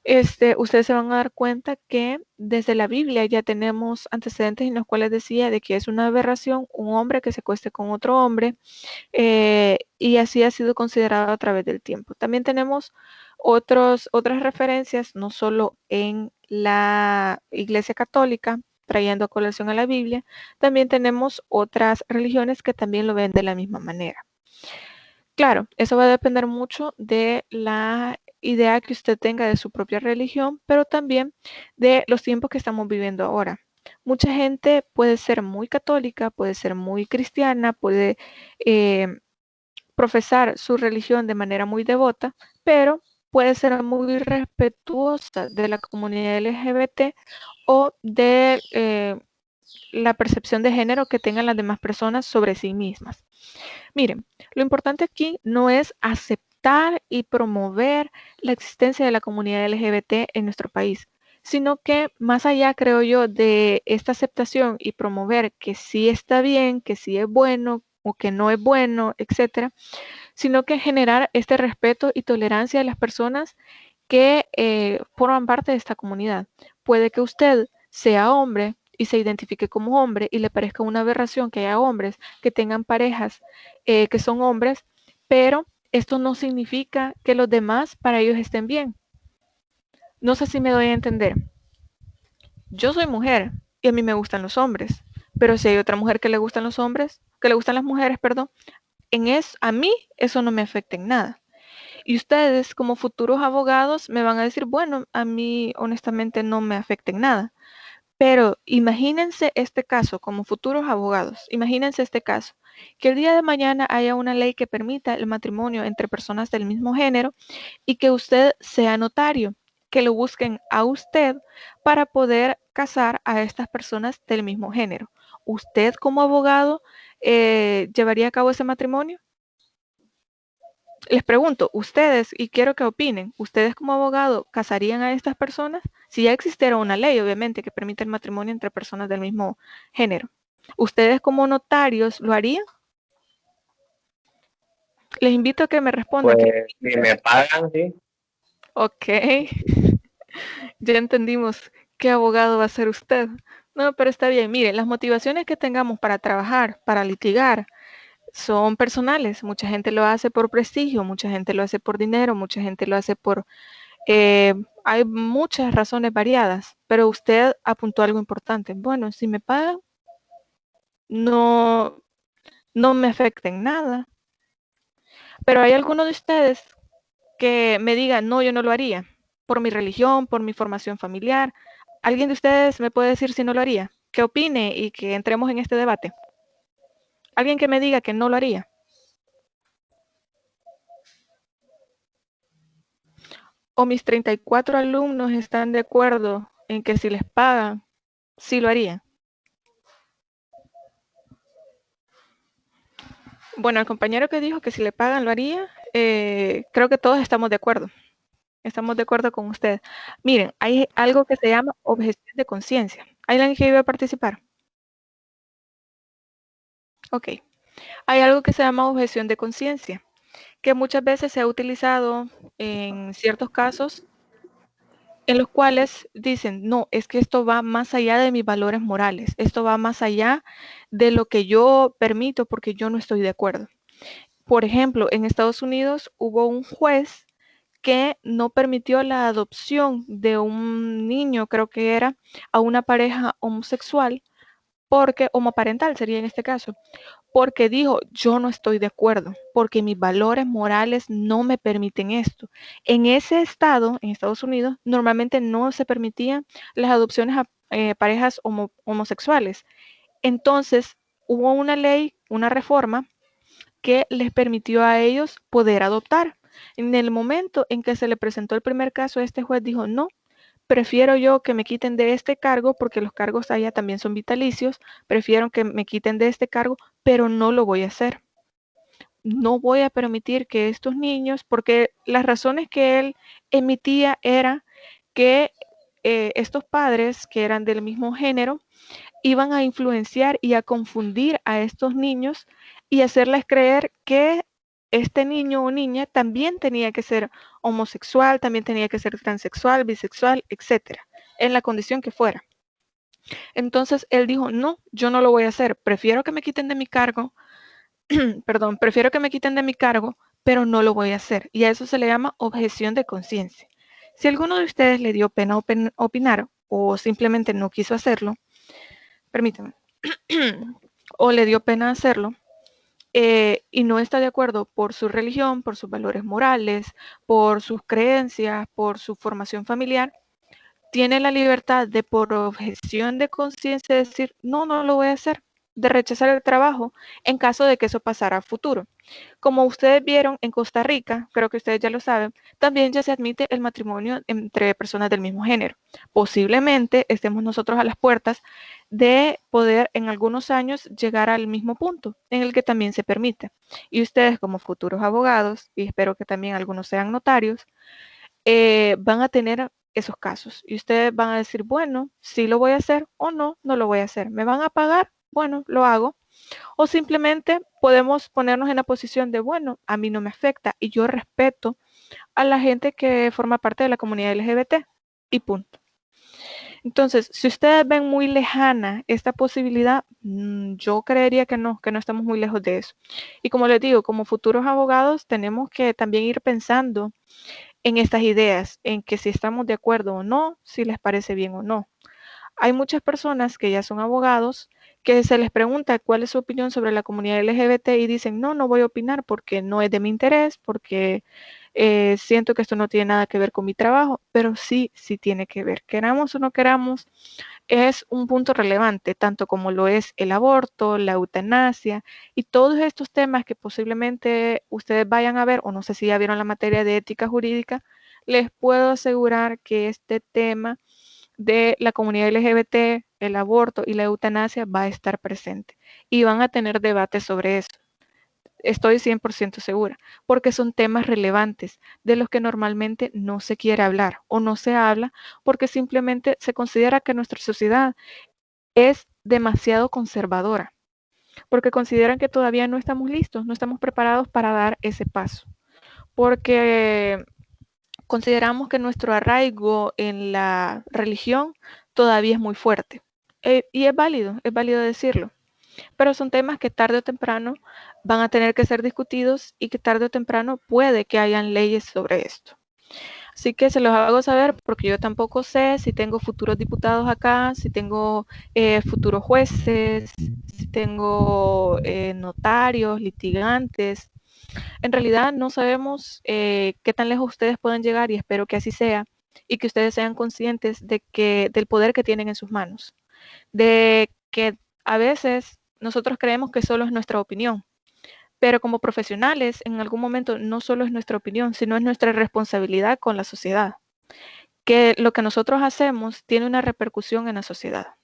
ustedes se van a dar cuenta que desde la Biblia ya tenemos antecedentes en los cuales decía de que es una aberración un hombre que se acueste con otro hombre, y así ha sido considerado a través del tiempo. También tenemos otras referencias, no solo en la Iglesia Católica, trayendo a colación a la Biblia, también tenemos otras religiones que también lo ven de la misma manera. Claro, eso va a depender mucho de la idea que usted tenga de su propia religión, pero también de los tiempos que estamos viviendo ahora. Mucha gente puede ser muy católica, puede ser muy cristiana, puede profesar su religión de manera muy devota, pero puede ser muy respetuosa de la comunidad LGBT o de la percepción de género que tengan las demás personas sobre sí mismas. Miren, lo importante aquí no es aceptar y promover la existencia de la comunidad LGBT en nuestro país, sino que más allá, creo yo, de esta aceptación y promover que sí está bien, que sí es bueno o que no es bueno, etcétera, sino que generar este respeto y tolerancia de las personas que forman parte de esta comunidad. Puede que usted sea hombre y se identifique como hombre y le parezca una aberración que haya hombres que tengan parejas que son hombres, pero esto no significa que los demás para ellos estén bien. No sé si me doy a entender. yo soy mujer y a mí me gustan los hombres, pero si hay otra mujer que le gustan los hombres, que le gustan las mujeres, perdón, a mí eso no me afecta en nada. Y ustedes como futuros abogados me van a decir, bueno, a mí honestamente no me afecta en nada. Pero imagínense este caso como futuros abogados, imagínense este caso, que el día de mañana haya una ley que permita el matrimonio entre personas del mismo género y que usted sea notario, que lo busquen a usted para poder casar a estas personas del mismo género. ¿Usted como abogado llevaría a cabo ese matrimonio? Les pregunto, ustedes, y quiero que opinen, ¿ustedes como abogado casarían a estas personas? Si ya existiera una ley, obviamente, que permite el matrimonio entre personas del mismo género. ¿Ustedes como notarios lo harían? Les invito a que me respondan. Pues si me pagan, sí. Ok, ya entendimos qué abogado va a ser usted. No, pero está bien. Mire, las motivaciones que tengamos para trabajar, para litigar, son personales. Mucha gente lo hace por prestigio, mucha gente lo hace por dinero, mucha gente lo hace por hay muchas razones variadas, pero usted apuntó algo importante. Bueno, si me pagan, no, no me afecta en nada. Pero hay alguno de ustedes que me diga, no, yo no lo haría, por mi religión, por mi formación familiar. ¿Alguien de ustedes me puede decir si no lo haría? Que opine y que entremos en este debate. Alguien que me diga que no lo haría. O mis 34 alumnos están de acuerdo en que si les pagan, sí lo harían. Bueno, el compañero que dijo que si le pagan lo haría, creo que todos estamos de acuerdo. Estamos de acuerdo con usted. Miren, hay algo que se llama objeción de conciencia. ¿Hay alguien que iba a participar? Ok. Hay algo que se llama objeción de conciencia, que muchas veces se ha utilizado en ciertos casos en los cuales dicen, no, es que esto va más allá de mis valores morales, esto va más allá de lo que yo permito porque yo no estoy de acuerdo. Por ejemplo, en Estados Unidos hubo un juez que no permitió la adopción de un niño, creo que era, a una pareja homosexual, porque, homoparental sería en este caso, porque dijo, yo no estoy de acuerdo, porque mis valores morales no me permiten esto. En ese estado, en Estados Unidos, normalmente no se permitían las adopciones a parejas homosexuales. Entonces, hubo una ley, una reforma que les permitió a ellos poder adoptar. En el momento en que se le presentó el primer caso, este juez dijo, no, prefiero yo que me quiten de este cargo, porque los cargos allá también son vitalicios, prefiero que me quiten de este cargo, pero no lo voy a hacer. No voy a permitir que estos niños, porque las razones que él emitía era que estos padres que eran del mismo género iban a influenciar y a confundir a estos niños y hacerles creer que este niño o niña también tenía que ser homosexual, también tenía que ser transexual, bisexual, etcétera, en la condición que fuera. Entonces él dijo, no, yo no lo voy a hacer, prefiero que me quiten de mi cargo, perdón, prefiero que me quiten de mi cargo, pero no lo voy a hacer. Y a eso se le llama objeción de conciencia. Si alguno de ustedes le dio pena opinar o simplemente no quiso hacerlo, permítame, o le dio pena hacerlo, y no está de acuerdo por su religión, por sus valores morales, por sus creencias, por su formación familiar, tiene la libertad de por objeción de conciencia decir, no, no lo voy a hacer, de rechazar el trabajo en caso de que eso pasara a futuro. Como ustedes vieron en Costa Rica, creo que ustedes ya lo saben, también ya se admite el matrimonio entre personas del mismo género. Posiblemente estemos nosotros a las puertas de poder en algunos años llegar al mismo punto en el que también se permite. Y ustedes como futuros abogados, y espero que también algunos sean notarios, van a tener esos casos. Y ustedes van a decir, bueno, sí lo voy a hacer o no, no lo voy a hacer. ¿Me van a pagar? Bueno, lo hago. O simplemente podemos ponernos en la posición de, bueno, a mí no me afecta y yo respeto a la gente que forma parte de la comunidad LGBT y punto. Entonces, si ustedes ven muy lejana esta posibilidad, yo creería que no estamos muy lejos de eso. Y como les digo, como futuros abogados tenemos que también ir pensando en estas ideas, en que si estamos de acuerdo o no, si les parece bien o no. Hay muchas personas que ya son abogados que se les pregunta cuál es su opinión sobre la comunidad LGBT y dicen, no, no voy a opinar porque no es de mi interés, porque siento que esto no tiene nada que ver con mi trabajo, pero sí, sí tiene que ver. Queramos o no queramos, es un punto relevante, tanto como lo es el aborto, la eutanasia y todos estos temas que posiblemente ustedes vayan a ver, o no sé si ya vieron la materia de ética jurídica, les puedo asegurar que este tema de la comunidad LGBT, el aborto y la eutanasia va a estar presente y van a tener debates sobre eso. Estoy 100% segura, porque son temas relevantes de los que normalmente no se quiere hablar o no se habla porque simplemente se considera que nuestra sociedad es demasiado conservadora, porque consideran que todavía no estamos listos, no estamos preparados para dar ese paso, porque consideramos que nuestro arraigo en la religión todavía es muy fuerte. Y es válido decirlo, pero son temas que tarde o temprano van a tener que ser discutidos y que tarde o temprano puede que hayan leyes sobre esto. Así que se los hago saber porque yo tampoco sé si tengo futuros diputados acá, si tengo futuros jueces, si tengo notarios, litigantes. En realidad no sabemos qué tan lejos ustedes pueden llegar y espero que así sea y que ustedes sean conscientes de que del poder que tienen en sus manos, de que a veces nosotros creemos que solo es nuestra opinión, pero como profesionales en algún momento no solo es nuestra opinión, sino es nuestra responsabilidad con la sociedad, que lo que nosotros hacemos tiene una repercusión en la sociedad.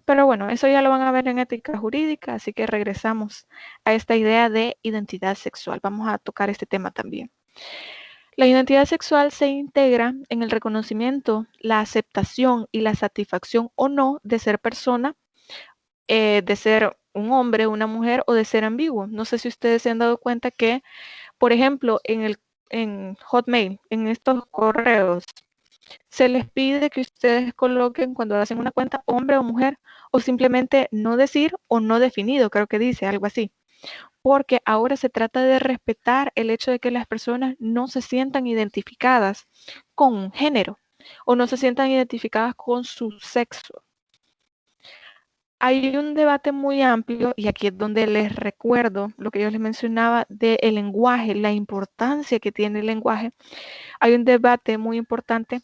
Pero bueno, eso ya lo van a ver en ética jurídica, así que regresamos a esta idea de identidad sexual. Vamos a tocar este tema también. La identidad sexual se integra en el reconocimiento, la aceptación y la satisfacción o no de ser persona, de ser un hombre, una mujer o de ser ambiguo. No sé si ustedes se han dado cuenta que, por ejemplo, en Hotmail, en estos correos, se les pide que ustedes coloquen cuando hacen una cuenta hombre o mujer o simplemente no decir o no definido, creo que dice algo así. Porque ahora se trata de respetar el hecho de que las personas no se sientan identificadas con un género o no se sientan identificadas con su sexo. Hay un debate muy amplio y aquí es donde les recuerdo lo que yo les mencionaba del lenguaje, la importancia que tiene el lenguaje. Hay un debate muy importante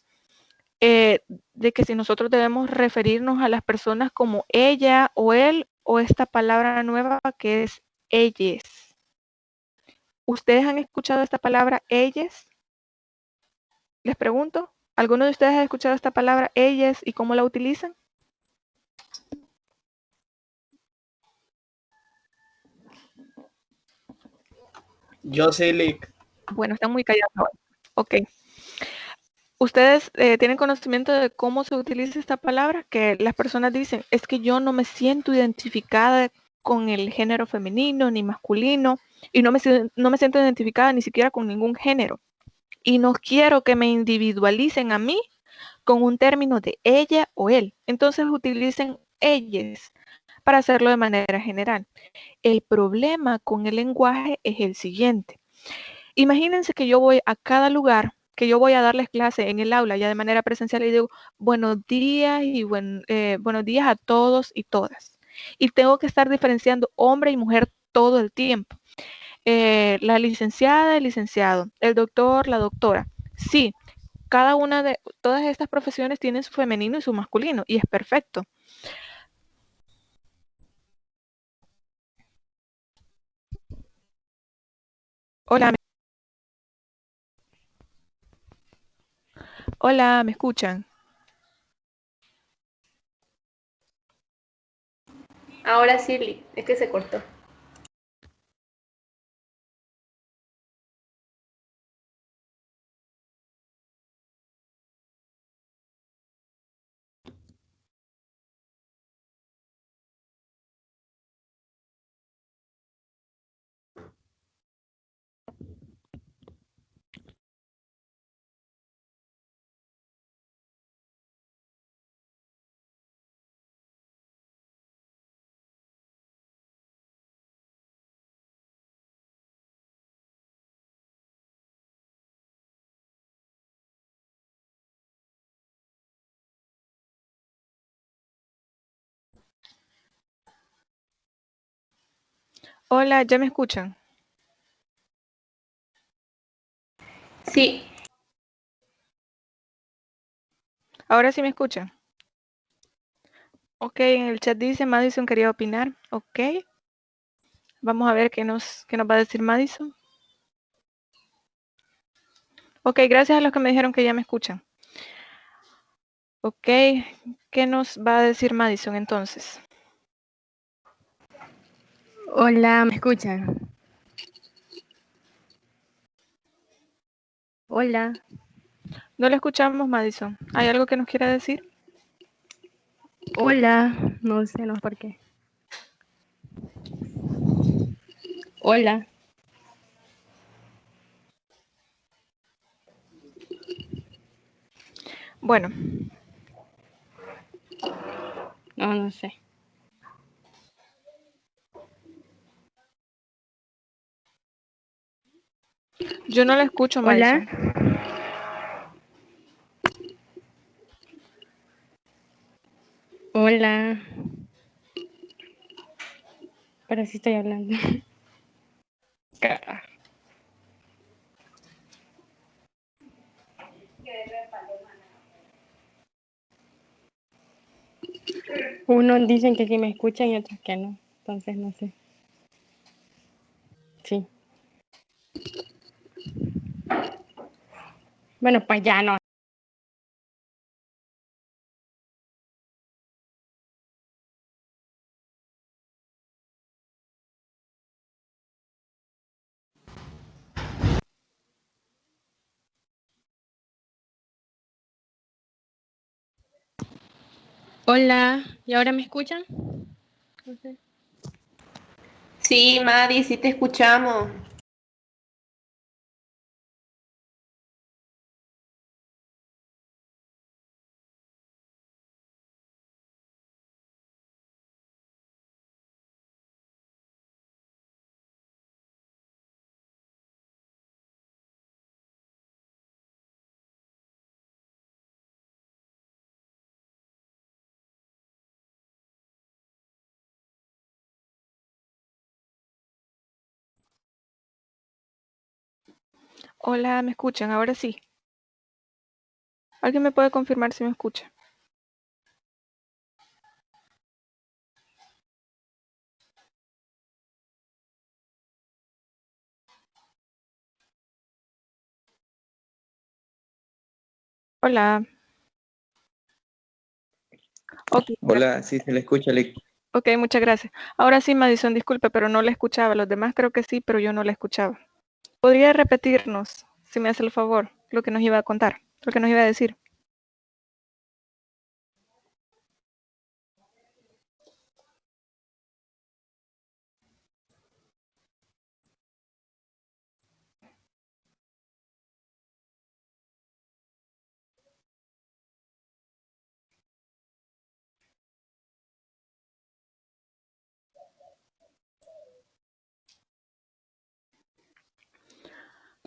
eh, de que si nosotros debemos referirnos a las personas como ella o él o esta palabra nueva que es ellas. ¿Ustedes han escuchado esta palabra ellas? Les pregunto, ¿alguno de ustedes ha escuchado esta palabra ellas y cómo la utilizan? Yo sí, Lick. Bueno, están muy callados ahora. Ok. ¿Ustedes tienen conocimiento de cómo se utiliza esta palabra? Que las personas dicen, es que yo no me siento identificada con el género femenino ni masculino y no me siento identificada ni siquiera con ningún género. Y no quiero que me individualicen a mí con un término de ella o él. Entonces utilicen ellas para hacerlo de manera general. El problema con el lenguaje es el siguiente. Imagínense que yo voy a cada lugar, que yo voy a darles clase en el aula ya de manera presencial y digo buenos días y buenos días a todos y todas. Y tengo que estar diferenciando hombre y mujer todo el tiempo. La licenciada, el licenciado, el doctor, la doctora. Sí, cada una de todas estas profesiones tienen su femenino y su masculino y es perfecto. Hola, hola, ¿me escuchan? Ahora sí, Lee, es que se cortó. Hola, ¿ya me escuchan? Sí, Ahora sí me escuchan. Ok, en el chat dice Madison quería opinar. Ok. Vamos a ver qué nos va a decir Madison. Ok, gracias a los que me dijeron que ya me escuchan. Ok, ¿qué nos va a decir Madison entonces? Hola, ¿me escuchan? Hola, No le escuchamos, Madison. ¿Hay algo que nos quiera decir? hola, no sé, no sé por qué. Hola, Bueno, no, no sé. yo no la escucho, Hola, Madison. hola, pero sí estoy hablando. Unos dicen que sí me escuchan y otros que no, entonces no sé. Sí. Bueno, pues ya no. Hola, ¿y ahora me escuchan? No sé. sí, Madi, sí te escuchamos. Hola, ¿me escuchan? Ahora sí. ¿Alguien me puede confirmar si me escucha? Hola. Ok, Hola, sí se le escucha, ok, muchas gracias. Ahora sí, Madison, disculpe, pero no la escuchaba. Los demás creo que sí, pero yo no la escuchaba. ¿Podría repetirnos, si me hace el favor, lo que nos iba a contar, lo que nos iba a decir?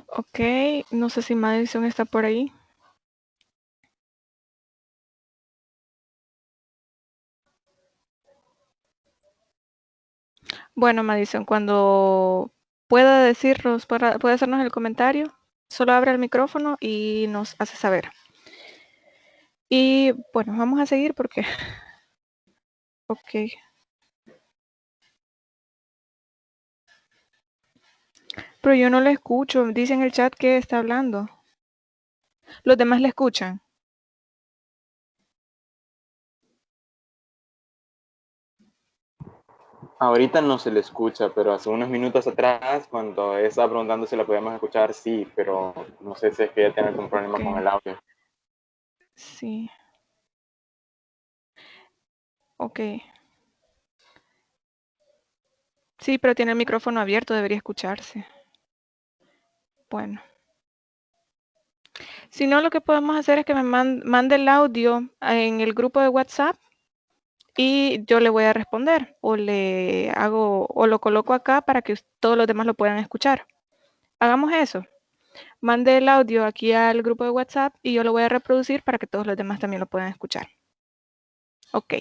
Ok, no sé si Madison está por ahí. Bueno, Madison, cuando pueda decirnos, puede hacernos el comentario, solo abre el micrófono y nos hace saber. Y bueno, vamos a seguir porque... Ok. Pero yo no le escucho, dice en el chat que está hablando. Los demás le escuchan. Ahorita no se le escucha, pero hace unos minutos atrás, cuando estaba preguntando si la podíamos escuchar, sí, pero no sé si es que ya tiene algún problema con Ok, el audio. sí, ok. Sí, pero tiene el micrófono abierto, debería escucharse. Bueno. Si no, lo que podemos hacer es que me mande el audio en el grupo de WhatsApp y yo le voy a responder o le hago o lo coloco acá para que todos los demás lo puedan escuchar. Hagamos eso. Mande el audio aquí al grupo de WhatsApp y yo lo voy a reproducir para que todos los demás también lo puedan escuchar. Ok.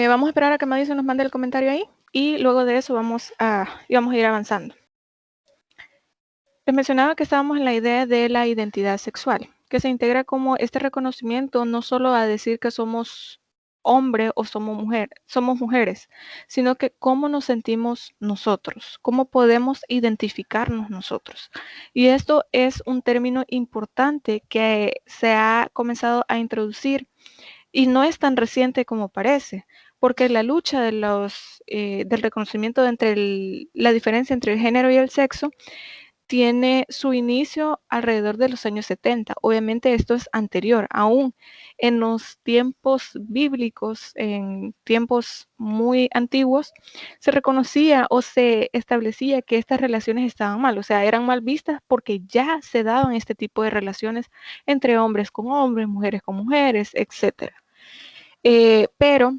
Vamos a esperar a que Madison nos mande el comentario ahí y luego de eso vamos a ir avanzando. Les mencionaba que estábamos en la idea de la identidad sexual, que se integra como este reconocimiento no solo a decir que somos hombre o somos mujeres, sino que cómo nos sentimos nosotros, cómo podemos identificarnos nosotros. Y esto es un término importante que se ha comenzado a introducir y no es tan reciente como parece, porque la lucha de del reconocimiento entre la diferencia entre el género y el sexo tiene su inicio alrededor de los años 70. Obviamente esto es anterior, aún en los tiempos bíblicos, en tiempos muy antiguos, se reconocía o se establecía que estas relaciones estaban mal, o sea, eran mal vistas porque ya se daban este tipo de relaciones entre hombres con hombres, mujeres con mujeres, etc. Pero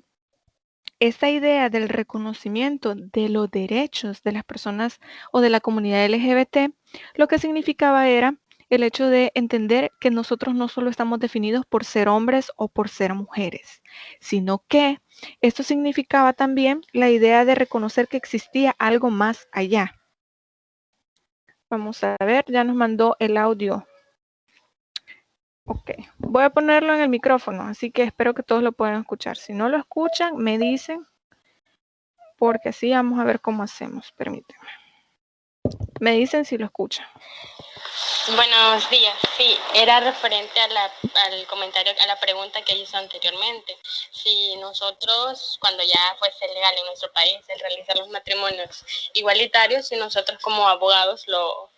esta idea del reconocimiento de los derechos de las personas o de la comunidad LGBT, lo que significaba era el hecho de entender que nosotros no solo estamos definidos por ser hombres o por ser mujeres, sino que esto significaba también la idea de reconocer que existía algo más allá. Vamos a ver, ya nos mandó el audio. Ok, voy a ponerlo en el micrófono, así que espero que todos lo puedan escuchar. Si no lo escuchan, me dicen, porque así vamos a ver cómo hacemos. Permítanme. Me dicen si lo escuchan. Buenos días. Sí, era referente al comentario, a la pregunta que hizo anteriormente. Si nosotros, cuando ya fuese legal en nuestro país el realizar los matrimonios igualitarios, si nosotros como abogados lo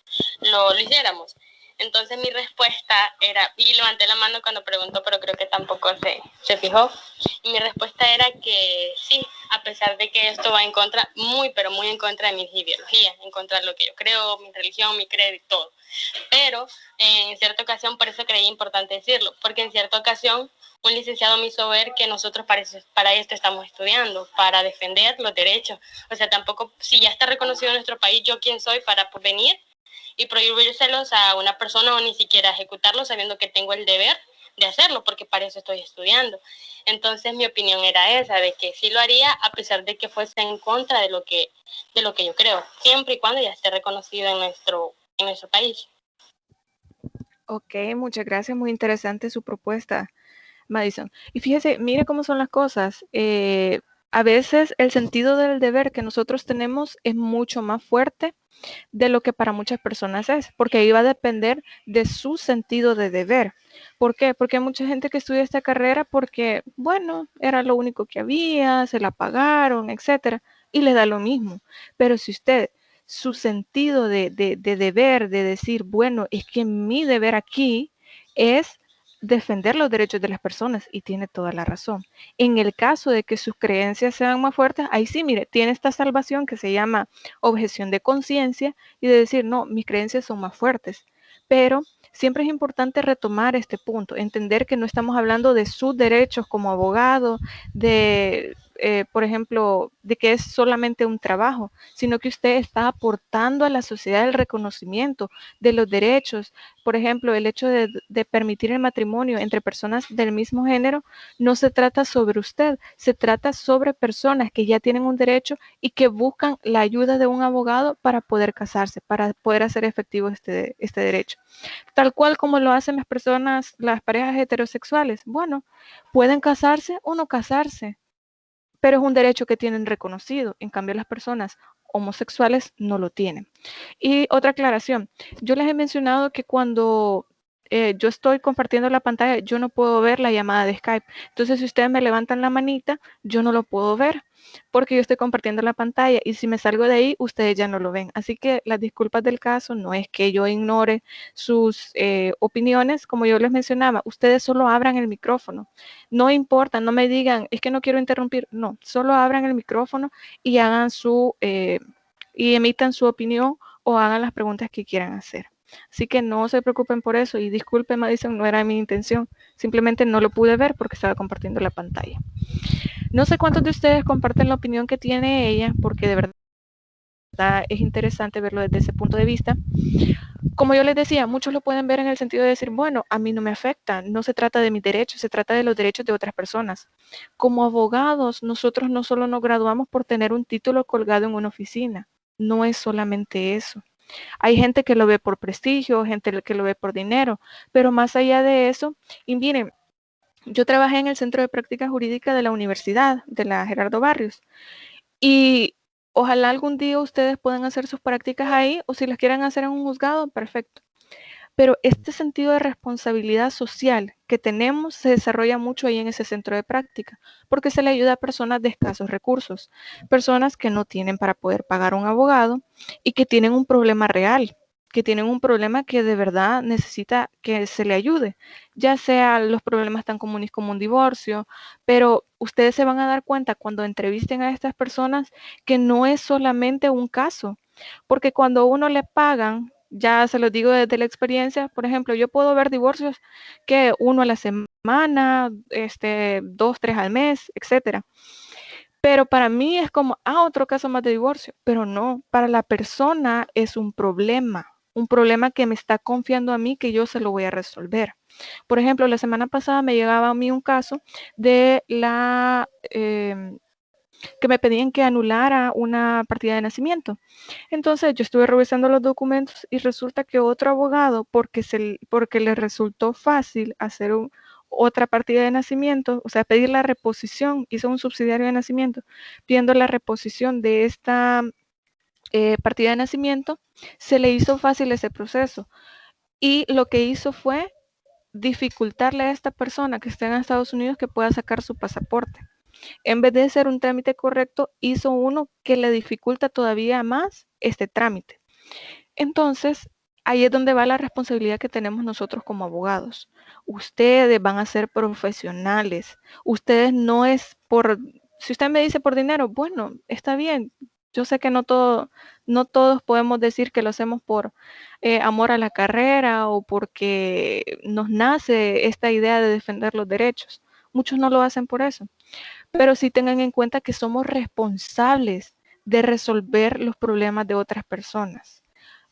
hiciéramos. Entonces mi respuesta era, y levanté la mano cuando preguntó, pero creo que tampoco se fijó, y mi respuesta era que sí, a pesar de que esto va en contra, pero muy en contra de mi ideología, en contra de lo que yo creo, mi religión, mi credo y todo. Pero en cierta ocasión, por eso creí importante decirlo, porque en cierta ocasión un licenciado me hizo ver que nosotros para esto estamos estudiando, para defender los derechos. O sea, tampoco, si ya está reconocido en nuestro país, ¿yo quién soy para venir y prohibírselos a una persona o ni siquiera ejecutarlo sabiendo que tengo el deber de hacerlo, porque para eso estoy estudiando? Entonces mi opinión era esa, de que sí lo haría a pesar de que fuese en contra de lo que yo creo, siempre y cuando ya esté reconocido en nuestro país. Ok, muchas gracias, muy interesante su propuesta, Madison. Y fíjese, mire cómo son las cosas. A veces el sentido del deber que nosotros tenemos es mucho más fuerte de lo que para muchas personas es, porque ahí va a depender de su sentido de deber. ¿Por qué? Porque hay mucha gente que estudia esta carrera porque, bueno, era lo único que había, se la pagaron, etcétera, y le da lo mismo. Pero si usted, su sentido de deber, de decir, bueno, es que mi deber aquí es defender los derechos de las personas, y tiene toda la razón. En el caso de que sus creencias sean más fuertes, ahí sí, mire, tiene esta salvación que se llama objeción de conciencia y de decir, no, mis creencias son más fuertes. Pero siempre es importante retomar este punto, entender que no estamos hablando de sus derechos como abogado, por ejemplo, de que es solamente un trabajo, sino que usted está aportando a la sociedad el reconocimiento de los derechos. Por ejemplo, el hecho de permitir el matrimonio entre personas del mismo género no se trata sobre usted, se trata sobre personas que ya tienen un derecho y que buscan la ayuda de un abogado para poder casarse, para poder hacer efectivo este derecho. Tal cual como lo hacen las parejas heterosexuales. Bueno, pueden casarse o no casarse, pero es un derecho que tienen reconocido. En cambio, las personas homosexuales no lo tienen. Y otra aclaración, yo les he mencionado que cuando yo estoy compartiendo la pantalla, yo no puedo ver la llamada de Skype. Entonces, si ustedes me levantan la manita, yo no lo puedo ver porque yo estoy compartiendo la pantalla, y si me salgo de ahí, ustedes ya no lo ven. Así que las disculpas del caso, no es que yo ignore sus opiniones, como yo les mencionaba, ustedes solo abran el micrófono. No importa, no me digan, es que no quiero interrumpir. No, solo abran el micrófono y hagan y emitan su opinión o hagan las preguntas que quieran hacer. Así que no se preocupen por eso, y disculpen, Madison, no era mi intención. Simplemente no lo pude ver porque estaba compartiendo la pantalla. No sé cuántos de ustedes comparten la opinión que tiene ella, porque de verdad verdad es interesante verlo desde ese punto de vista. Como yo les decía, muchos lo pueden ver en el sentido de decir, bueno, a mí no me afecta, no se trata de mis derechos, se trata de los derechos de otras personas. Como abogados, nosotros no solo nos graduamos por tener un título colgado en una oficina, no es solamente eso. Hay gente que lo ve por prestigio, gente que lo ve por dinero, pero más allá de eso, y miren, yo trabajé en el Centro de Práctica Jurídica de la Universidad, de la Gerardo Barrios, y ojalá algún día ustedes puedan hacer sus prácticas ahí, o si las quieren hacer en un juzgado, perfecto. Pero este sentido de responsabilidad social que tenemos se desarrolla mucho ahí en ese centro de práctica, porque se le ayuda a personas de escasos recursos, personas que no tienen para poder pagar un abogado y que tienen un problema real, que tienen un problema que de verdad necesita que se le ayude, ya sea los problemas tan comunes como un divorcio, pero ustedes se van a dar cuenta cuando entrevisten a estas personas que no es solamente un caso, porque cuando a uno le pagan, ya se los digo desde la experiencia, por ejemplo, yo puedo ver divorcios que 1 a la semana, 2, 3 al mes, etcétera. Pero para mí es como, otro caso más de divorcio, pero no, para la persona es un problema que me está confiando a mí que yo se lo voy a resolver. Por ejemplo, la semana pasada me llegaba a mí un caso de que me pedían que anulara una partida de nacimiento. Entonces yo estuve revisando los documentos y resulta que otro abogado, porque le resultó fácil hacer otra partida de nacimiento, o sea, pedir la reposición, hizo un subsidiario de nacimiento, pidiendo la reposición de esta partida de nacimiento, se le hizo fácil ese proceso. Y lo que hizo fue dificultarle a esta persona que está en Estados Unidos que pueda sacar su pasaporte. En vez de hacer un trámite correcto, hizo uno que le dificulta todavía más este trámite. Entonces, ahí es donde va la responsabilidad que tenemos nosotros como abogados. Ustedes van a ser profesionales. Ustedes no es si usted me dice por dinero, bueno, está bien. Yo sé que no todos podemos decir que lo hacemos por amor a la carrera o porque nos nace esta idea de defender los derechos. Muchos no lo hacen por eso. Pero sí tengan en cuenta que somos responsables de resolver los problemas de otras personas.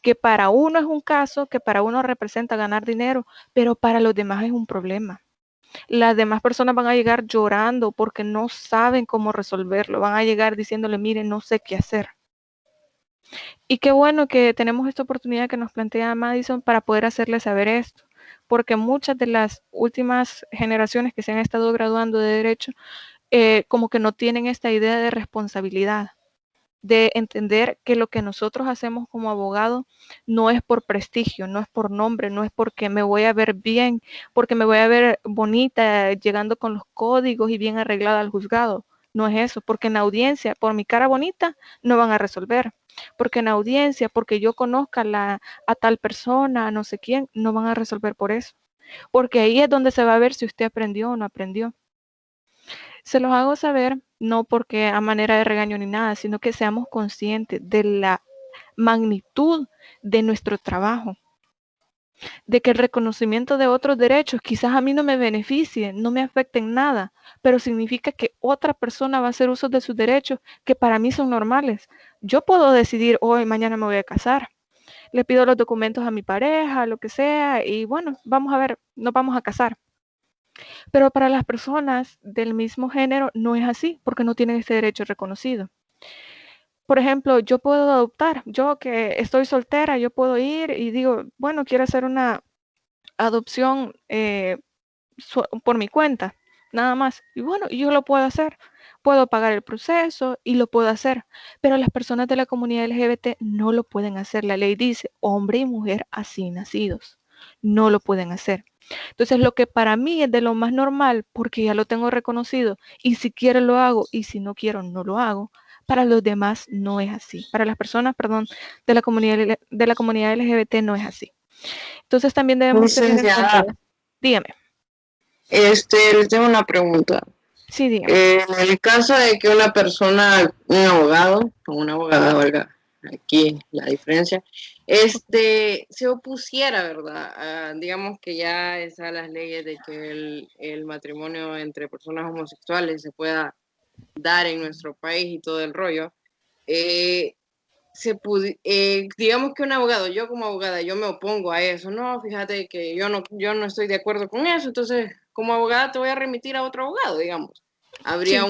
Que para uno es un caso, que para uno representa ganar dinero, pero para los demás es un problema. Las demás personas van a llegar llorando porque no saben cómo resolverlo. Van a llegar diciéndole, miren, no sé qué hacer. Y qué bueno que tenemos esta oportunidad que nos plantea Madison para poder hacerle saber esto. Porque muchas de las últimas generaciones que se han estado graduando de Derecho como que no tienen esta idea de responsabilidad, de entender que lo que nosotros hacemos como abogado no es por prestigio, no es por nombre, no es porque me voy a ver bien, porque me voy a ver bonita llegando con los códigos y bien arreglada al juzgado. No es eso, porque en audiencia, por mi cara bonita, no van a resolver. Porque en audiencia, porque yo conozca a tal persona, a no sé quién, no van a resolver por eso. Porque ahí es donde se va a ver si usted aprendió o no aprendió. Se los hago saber, no porque a manera de regaño ni nada, sino que seamos conscientes de la magnitud de nuestro trabajo, de que el reconocimiento de otros derechos quizás a mí no me beneficie, no me afecte en nada, pero significa que otra persona va a hacer uso de sus derechos que para mí son normales. Yo puedo decidir hoy, mañana me voy a casar. Le pido los documentos a mi pareja, lo que sea, y bueno, vamos a ver, nos vamos a casar. Pero para las personas del mismo género no es así, porque no tienen este derecho reconocido. Por ejemplo, yo puedo adoptar, yo que estoy soltera, yo puedo ir y digo, bueno, quiero hacer una adopción por mi cuenta, nada más. Y bueno, yo lo puedo hacer, puedo pagar el proceso y lo puedo hacer, pero las personas de la comunidad LGBT no lo pueden hacer. La ley dice, hombre y mujer así nacidos, no lo pueden hacer. Entonces, lo que para mí es de lo más normal, porque ya lo tengo reconocido, y si quiero lo hago, y si no quiero no lo hago, para los demás no es así. Para las personas, perdón, de la comunidad LGBT no es así. Entonces, también debemos tener en cuenta. Dígame. Les tengo una pregunta. Sí, dígame. En el caso de que una persona, un abogado o una abogada, valga aquí la diferencia, se opusiera, ¿verdad? Digamos que ya están las leyes de que el matrimonio entre personas homosexuales se pueda dar en nuestro país y todo el rollo. digamos que un abogado, yo como abogada, yo me opongo a eso, no, fíjate que yo no estoy de acuerdo con eso, entonces como abogada te voy a remitir a otro abogado, digamos. Habría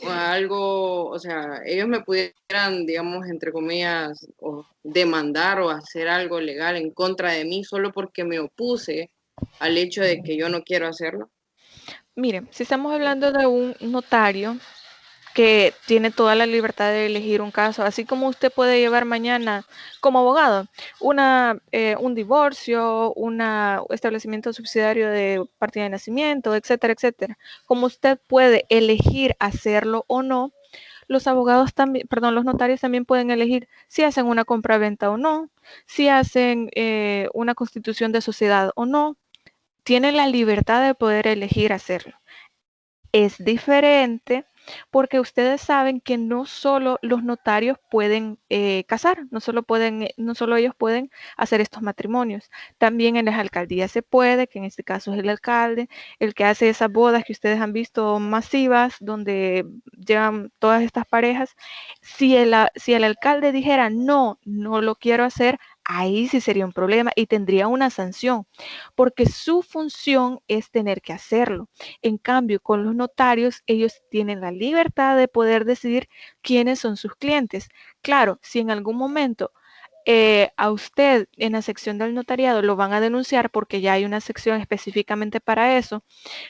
algo, o sea, ellos me pudieran, digamos, entre comillas, o demandar o hacer algo legal en contra de mí solo porque me opuse al hecho de que yo no quiero hacerlo. Mire, si estamos hablando de un notario que tiene toda la libertad de elegir un caso, así como usted puede llevar mañana como abogado un divorcio, un establecimiento subsidiario de partida de nacimiento, etcétera, etcétera. Como usted puede elegir hacerlo o no, los abogados también, perdón, los notarios también pueden elegir si hacen una compraventa o no, si hacen una constitución de sociedad o no. Tienen la libertad de poder elegir hacerlo. Es diferente porque ustedes saben que no solo los notarios pueden casar, no solo ellos pueden hacer estos matrimonios, también en las alcaldías se puede, que en este caso es el alcalde, el que hace esas bodas que ustedes han visto masivas, donde llevan todas estas parejas. Si el alcalde dijera, no lo quiero hacer, ahí sí sería un problema y tendría una sanción, porque su función es tener que hacerlo. En cambio, con los notarios, ellos tienen la libertad de poder decidir quiénes son sus clientes. Claro, si en algún momento a usted en la sección del notariado lo van a denunciar porque ya hay una sección específicamente para eso,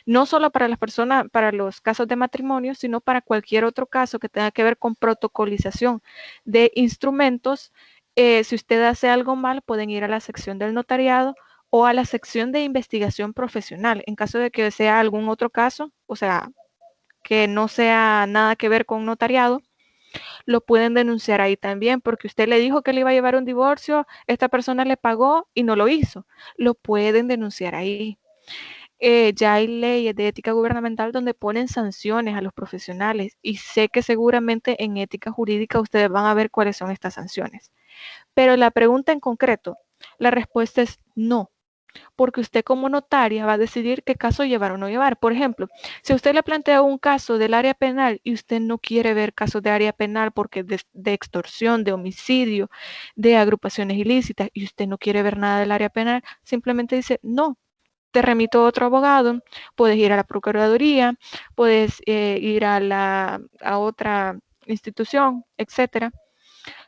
no solo para las personas, para los casos de matrimonio, sino para cualquier otro caso que tenga que ver con protocolización de instrumentos. Si usted hace algo mal, pueden ir a la sección del notariado o a la sección de investigación profesional, en caso de que sea algún otro caso, o sea, que no sea nada que ver con notariado, lo pueden denunciar ahí también, porque usted le dijo que le iba a llevar un divorcio, esta persona le pagó y no lo hizo. Lo pueden denunciar ahí. Ya hay leyes de ética gubernamental donde ponen sanciones a los profesionales y sé que seguramente en ética jurídica ustedes van a ver cuáles son estas sanciones. Pero la pregunta en concreto, la respuesta es no, porque usted como notaria va a decidir qué caso llevar o no llevar. Por ejemplo, si usted le plantea un caso del área penal y usted no quiere ver casos de área penal porque de extorsión, de homicidio, de agrupaciones ilícitas, y usted no quiere ver nada del área penal, simplemente dice no. Te remito a otro abogado, puedes ir a la Procuraduría, puedes ir a otra institución, etcétera.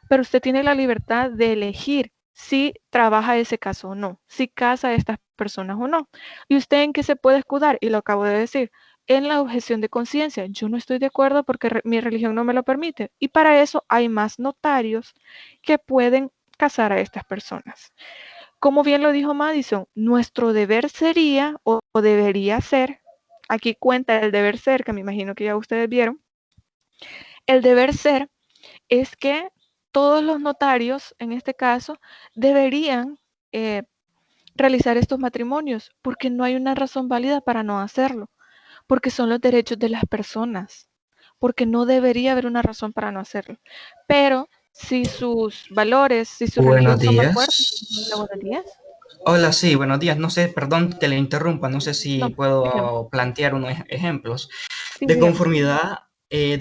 Pero usted tiene la libertad de elegir si trabaja ese caso o no, si casa a estas personas o no. ¿Y usted en qué se puede escudar? Y lo acabo de decir, en la objeción de conciencia. Yo no estoy de acuerdo porque mi religión no me lo permite. Y para eso hay más notarios que pueden casar a estas personas. Como bien lo dijo Madison, nuestro deber sería o debería ser, aquí cuenta el deber ser, que me imagino que ya ustedes vieron, el deber ser es que todos los notarios, en este caso, deberían realizar estos matrimonios, porque no hay una razón válida para no hacerlo, porque son los derechos de las personas, porque no debería haber una razón para no hacerlo. Pero si sus valores, si su religión son más fuertes. Buenos días. Hola, sí, buenos días. No sé, perdón que le interrumpa, no sé si No, puedo plantear unos ejemplos. sí, De dígame.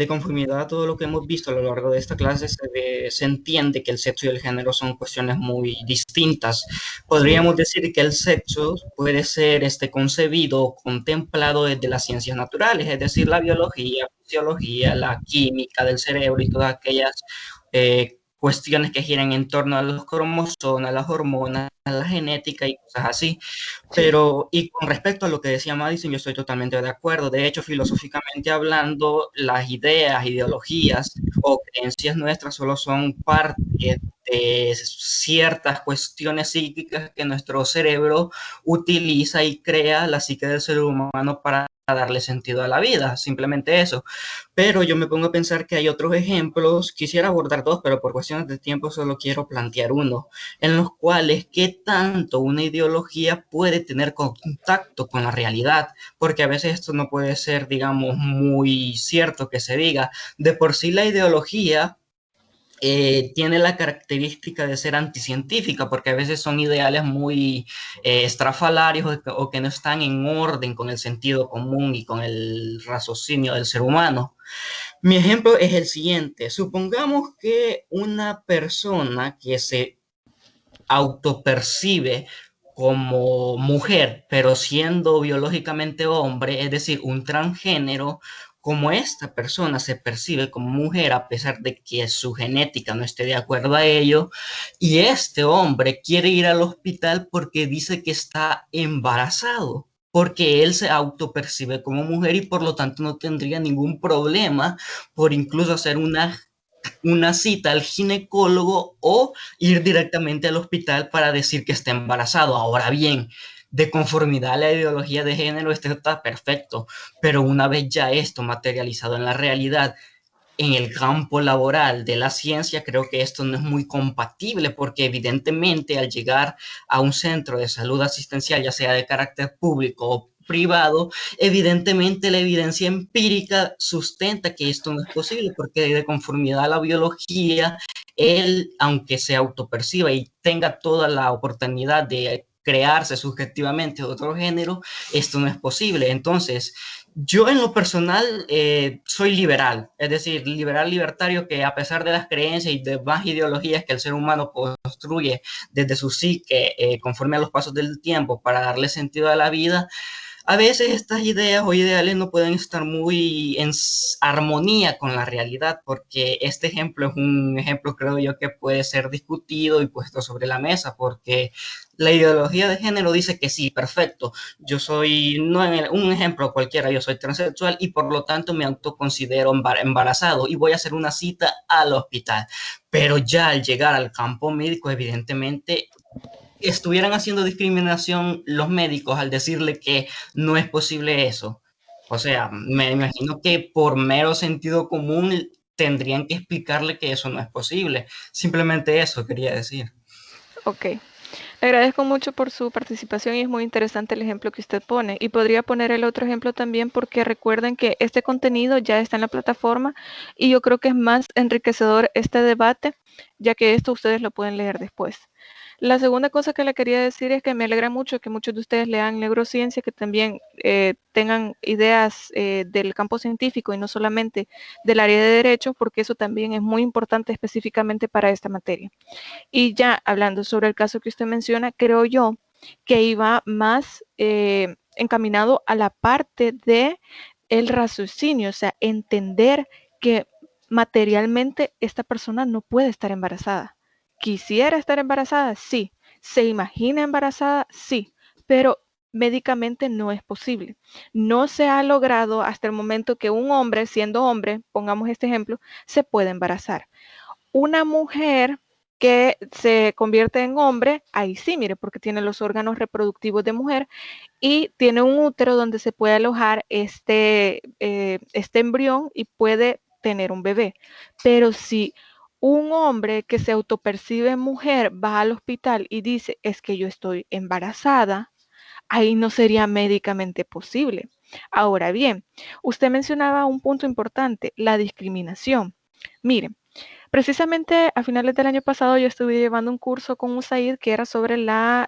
conformidad a todo lo que hemos visto a lo largo de esta clase, se entiende que el sexo y el género son cuestiones muy distintas. Podríamos decir que el sexo puede ser concebido o contemplado desde las ciencias naturales, es decir, la biología, fisiología, la química del cerebro y todas aquellas cuestiones que giran en torno a los cromosomas, las hormonas, la genética y cosas así. Pero, y con respecto a lo que decía Madison, yo estoy totalmente de acuerdo. De hecho, filosóficamente hablando, las ideas, ideologías o creencias nuestras solo son parte de ciertas cuestiones psíquicas que nuestro cerebro utiliza y crea la psique del ser humano para darle sentido a la vida, simplemente eso. Pero yo me pongo a pensar que hay otros ejemplos, quisiera abordar dos, pero por cuestiones de tiempo solo quiero plantear uno, en los cuales qué tanto una ideología puede tener contacto con la realidad, porque a veces esto no puede ser, digamos, muy cierto que se diga. De por sí la ideología tiene la característica de ser anticientífica, porque a veces son ideales muy estrafalarios o que no están en orden con el sentido común y con el raciocinio del ser humano. Mi ejemplo es el siguiente. Supongamos que una persona que se autopercibe como mujer, pero siendo biológicamente hombre, es decir, un transgénero, como esta persona se percibe como mujer a pesar de que su genética no esté de acuerdo a ello, y este hombre quiere ir al hospital porque dice que está embarazado, porque él se autopercibe como mujer y por lo tanto no tendría ningún problema por incluso hacer una cita al ginecólogo o ir directamente al hospital para decir que está embarazado. Ahora bien, de conformidad a la ideología de género, esto está perfecto, pero una vez ya esto materializado en la realidad, en el campo laboral de la ciencia, creo que esto no es muy compatible porque evidentemente al llegar a un centro de salud asistencial, ya sea de carácter público o privado, evidentemente la evidencia empírica sustenta que esto no es posible porque de conformidad a la biología, él, aunque se autoperciba y tenga toda la oportunidad de crearse subjetivamente otro género, esto no es posible. Entonces, yo en lo personal soy liberal, es decir, liberal libertario que a pesar de las creencias y demás ideologías que el ser humano construye desde su psique conforme a los pasos del tiempo para darle sentido a la vida, a veces estas ideas o ideales no pueden estar muy en armonía con la realidad, porque este ejemplo es un ejemplo, creo yo, que puede ser discutido y puesto sobre la mesa, porque la ideología de género dice que sí, perfecto, yo soy, no en un ejemplo cualquiera, yo soy transexual y por lo tanto me autoconsidero embarazado y voy a hacer una cita al hospital, pero ya al llegar al campo médico, evidentemente estuvieran haciendo discriminación los médicos al decirle que no es posible eso. O sea, me imagino que por mero sentido común tendrían que explicarle que eso no es posible. Simplemente eso quería decir. Ok. Le agradezco mucho por su participación y es muy interesante el ejemplo que usted pone. Y podría poner el otro ejemplo también porque recuerden que este contenido ya está en la plataforma y yo creo que es más enriquecedor este debate, ya que esto ustedes lo pueden leer después. La segunda cosa que le quería decir es que me alegra mucho que muchos de ustedes lean neurociencia, que también tengan ideas del campo científico y no solamente del área de derecho, porque eso también es muy importante específicamente para esta materia. Y ya hablando sobre el caso que usted menciona, creo yo que iba más encaminado a la parte de el raciocinio, o sea, entender que materialmente esta persona no puede estar embarazada. Quisiera estar embarazada, sí. Se imagina embarazada, sí. Pero médicamente no es posible. No se ha logrado hasta el momento que un hombre, siendo hombre, pongamos este ejemplo, se puede embarazar. Una mujer que se convierte en hombre, ahí sí, mire, porque tiene los órganos reproductivos de mujer y tiene un útero donde se puede alojar este embrión y puede tener un bebé. Pero si un hombre que se autopercibe mujer va al hospital y dice, es que yo estoy embarazada, ahí no sería médicamente posible. Ahora bien, usted mencionaba un punto importante, la discriminación. Miren, precisamente a finales del año pasado yo estuve llevando un curso con USAID que era sobre la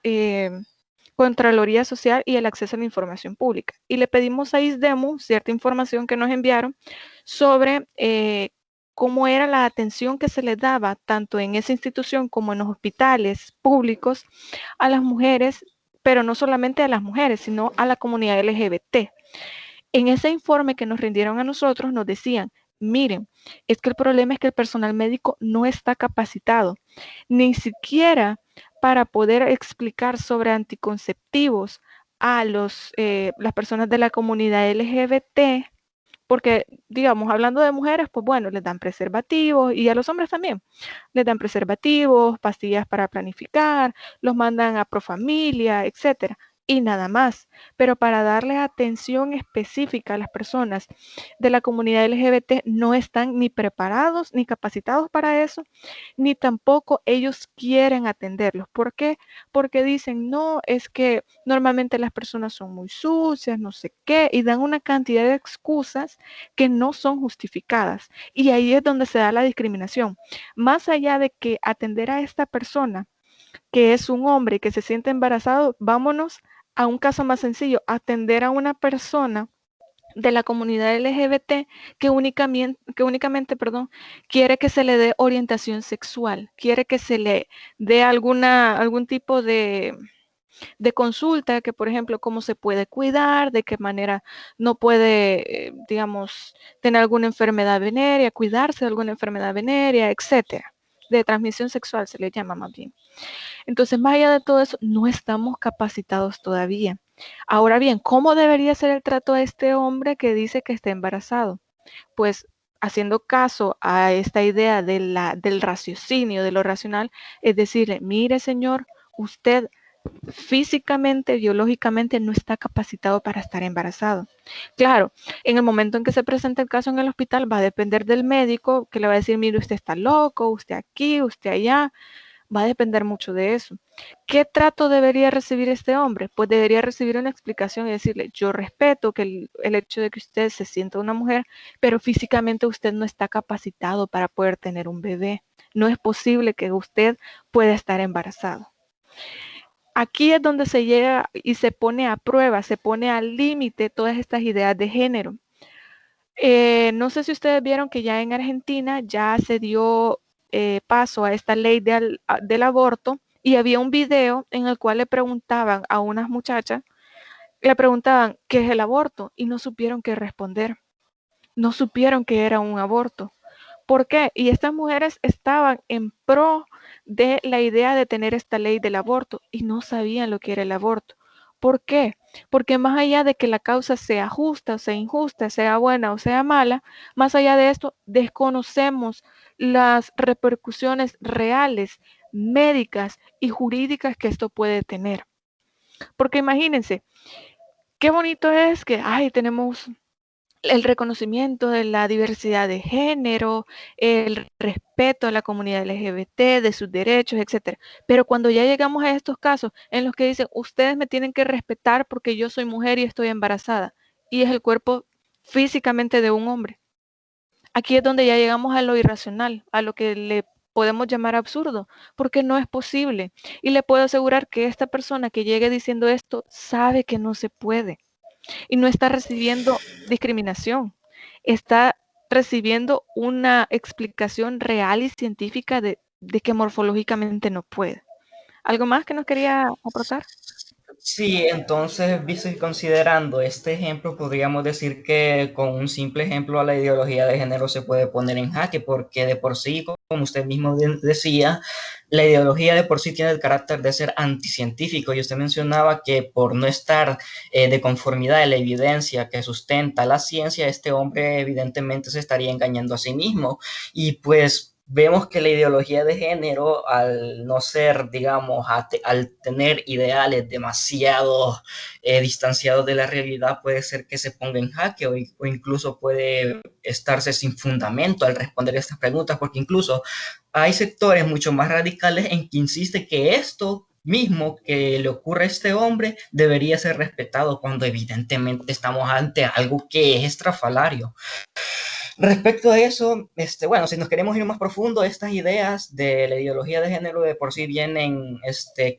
Contraloría Social y el acceso a la información pública. Y le pedimos a ISDEMU cierta información que nos enviaron sobre cómo era la atención que se les daba tanto en esa institución como en los hospitales públicos a las mujeres, pero no solamente a las mujeres, sino a la comunidad LGBT. En ese informe que nos rindieron a nosotros nos decían, miren, es que el problema es que el personal médico no está capacitado, ni siquiera para poder explicar sobre anticonceptivos a las personas de la comunidad LGBT, porque, digamos, hablando de mujeres, pues bueno, les dan preservativos y a los hombres también. Les dan preservativos, pastillas para planificar, los mandan a Profamilia, etcétera. Y nada más. Pero para darle atención específica a las personas de la comunidad LGBT no están ni preparados ni capacitados para eso, ni tampoco ellos quieren atenderlos. ¿Por qué? Porque dicen, no, es que normalmente las personas son muy sucias, no sé qué, y dan una cantidad de excusas que no son justificadas. Y ahí es donde se da la discriminación. Más allá de que atender a esta persona, que es un hombre y que se siente embarazado, vámonos a un caso más sencillo, atender a una persona de la comunidad LGBT que únicamente, perdón, quiere que se le dé orientación sexual, quiere que se le dé algún tipo de consulta, que por ejemplo, cómo se puede cuidar, de qué manera no puede, digamos, tener alguna enfermedad venérea, cuidarse de alguna enfermedad venérea, etcétera. De transmisión sexual se le llama más bien. Entonces, más allá de todo eso, no estamos capacitados todavía. Ahora bien, ¿cómo debería ser el trato a este hombre que dice que está embarazado? Pues haciendo caso a esta idea del raciocinio, de lo racional, es decirle, mire señor, usted físicamente, biológicamente no está capacitado para estar embarazado. Claro, en el momento en que se presenta el caso en el hospital va a depender del médico que le va a decir, mire, usted está loco, usted aquí, usted allá, va a depender mucho de eso. ¿Qué trato debería recibir este hombre? Pues debería recibir una explicación y decirle, yo respeto que el hecho de que usted se sienta una mujer, pero físicamente usted no está capacitado para poder tener un bebé. No es posible que usted pueda estar embarazado. Aquí es donde se llega y se pone a prueba, se pone al límite todas estas ideas de género. No sé si ustedes vieron que ya en Argentina ya se dio paso a esta ley del aborto y había un video en el cual le preguntaban a unas muchachas, le preguntaban qué es el aborto y no supieron qué responder, no supieron qué era un aborto. ¿Por qué? Y estas mujeres estaban en pro de la idea de tener esta ley del aborto y no sabían lo que era el aborto. ¿Por qué? Porque más allá de que la causa sea justa o sea injusta, sea buena o sea mala, más allá de esto, desconocemos las repercusiones reales, médicas y jurídicas que esto puede tener. Porque imagínense, qué bonito es que, tenemos el reconocimiento de la diversidad de género, el respeto a la comunidad LGBT, de sus derechos, etcétera. Pero cuando ya llegamos a estos casos en los que dicen, ustedes me tienen que respetar porque yo soy mujer y estoy embarazada, y es el cuerpo físicamente de un hombre. Aquí es donde ya llegamos a lo irracional, a lo que le podemos llamar absurdo, porque no es posible. Y le puedo asegurar que esta persona que llegue diciendo esto sabe que no se puede. Y no está recibiendo discriminación, está recibiendo una explicación real y científica de que morfológicamente no puede. ¿Algo más que nos quería aportar? Sí, entonces, considerando este ejemplo, podríamos decir que con un simple ejemplo a la ideología de género se puede poner en jaque, porque de por sí, como usted mismo decía, la ideología de por sí tiene el carácter de ser anticientífico, y usted mencionaba que por no estar de conformidad de la evidencia que sustenta la ciencia, este hombre evidentemente se estaría engañando a sí mismo, y pues vemos que la ideología de género, al no ser, digamos, al tener ideales demasiado distanciados de la realidad, puede ser que se ponga en jaque o incluso puede estarse sin fundamento al responder estas preguntas, porque incluso hay sectores mucho más radicales en que insiste que esto mismo que le ocurre a este hombre debería ser respetado, cuando evidentemente estamos ante algo que es estrafalario. Respecto a eso, bueno, si nos queremos ir más profundo, estas ideas de la ideología de género de por sí vienen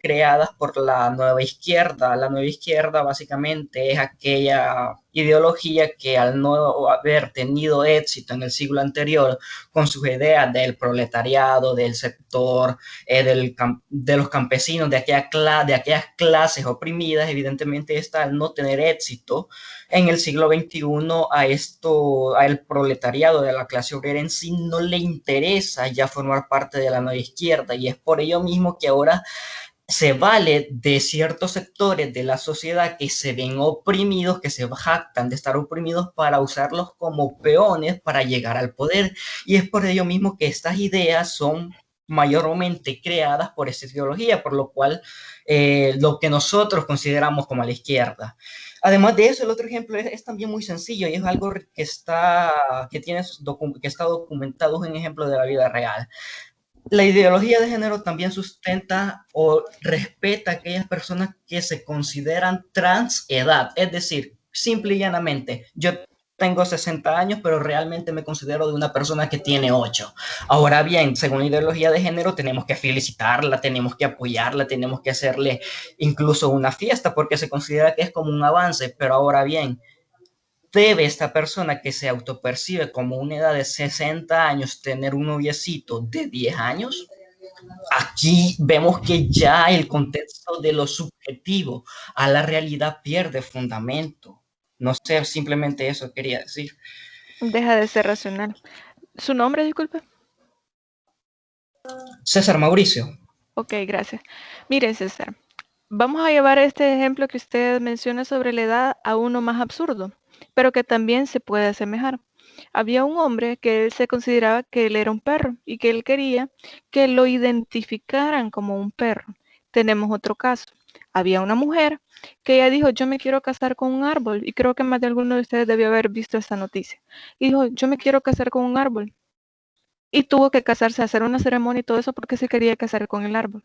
creadas por la nueva izquierda. La nueva izquierda básicamente es aquella ideología que, al no haber tenido éxito en el siglo anterior con sus ideas del proletariado, del sector, de los campesinos, de aquellas clases oprimidas, evidentemente esta, al no tener éxito en el siglo XXI, al proletariado de la clase obrera en sí no le interesa ya formar parte de la nueva izquierda, y es por ello mismo que ahora se vale de ciertos sectores de la sociedad que se ven oprimidos, que se jactan de estar oprimidos, para usarlos como peones para llegar al poder. Y es por ello mismo que estas ideas son mayormente creadas por esta ideología, por lo cual lo que nosotros consideramos como la izquierda. Además de eso, el otro ejemplo es también muy sencillo, y es algo que está documentado, es un ejemplo de la vida real. La ideología de género también sustenta o respeta a aquellas personas que se consideran transedad, es decir, simple y llanamente, yo tengo 60 años, pero realmente me considero de una persona que tiene 8. Ahora bien, según la ideología de género, tenemos que felicitarla, tenemos que apoyarla, tenemos que hacerle incluso una fiesta, porque se considera que es como un avance. Pero ahora bien, ¿debe esta persona que se autopercibe como una edad de 60 años tener un noviecito de 10 años? Aquí vemos que ya el contexto de lo subjetivo a la realidad pierde fundamento. No sé, simplemente eso quería decir. Deja de ser racional. ¿Su nombre, disculpe? César Mauricio. Ok, gracias. Mire, César, vamos a llevar este ejemplo que usted menciona sobre la edad a uno más absurdo, pero que también se puede asemejar. Había un hombre que él se consideraba que él era un perro y que él quería que lo identificaran como un perro. Tenemos otro caso. Había una mujer que ella dijo, yo me quiero casar con un árbol, y creo que más de alguno de ustedes debió haber visto esta noticia. Y dijo, yo me quiero casar con un árbol. Y tuvo que casarse, hacer una ceremonia y todo eso porque se quería casar con el árbol.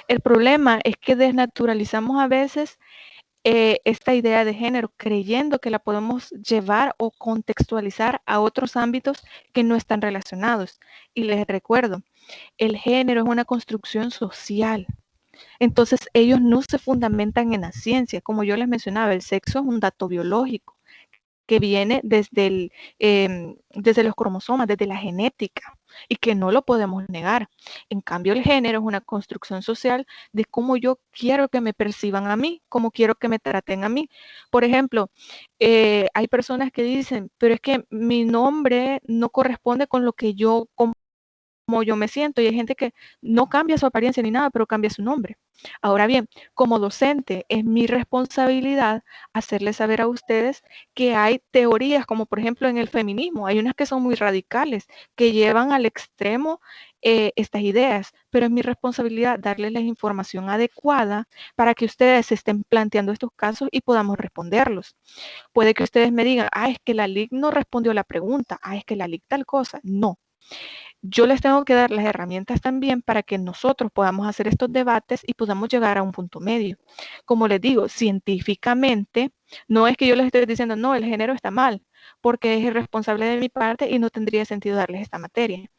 El problema es que desnaturalizamos a veces esta idea de género, creyendo que la podemos llevar o contextualizar a otros ámbitos que no están relacionados. Y les recuerdo, el género es una construcción social. Entonces, ellos no se fundamentan en la ciencia. Como yo les mencionaba, el sexo es un dato biológico que viene desde los cromosomas, desde la genética, y que no lo podemos negar. En cambio, el género es una construcción social de cómo yo quiero que me perciban a mí, cómo quiero que me traten a mí. Por ejemplo, hay personas que dicen, pero es que mi nombre no corresponde con lo que yo, como yo me siento, y hay gente que no cambia su apariencia ni nada, pero cambia su nombre. Ahora bien, como docente, es mi responsabilidad hacerles saber a ustedes que hay teorías, como por ejemplo en el feminismo, hay unas que son muy radicales, que llevan al extremo estas ideas, pero es mi responsabilidad darles la información adecuada para que ustedes se estén planteando estos casos y podamos responderlos. Puede que ustedes me digan, es que la LIC no respondió la pregunta, es que la LIC tal cosa. No. Yo les tengo que dar las herramientas también para que nosotros podamos hacer estos debates y podamos llegar a un punto medio. Como les digo, científicamente, no es que yo les esté diciendo, no, el género está mal, porque es irresponsable de mi parte y no tendría sentido darles esta materia,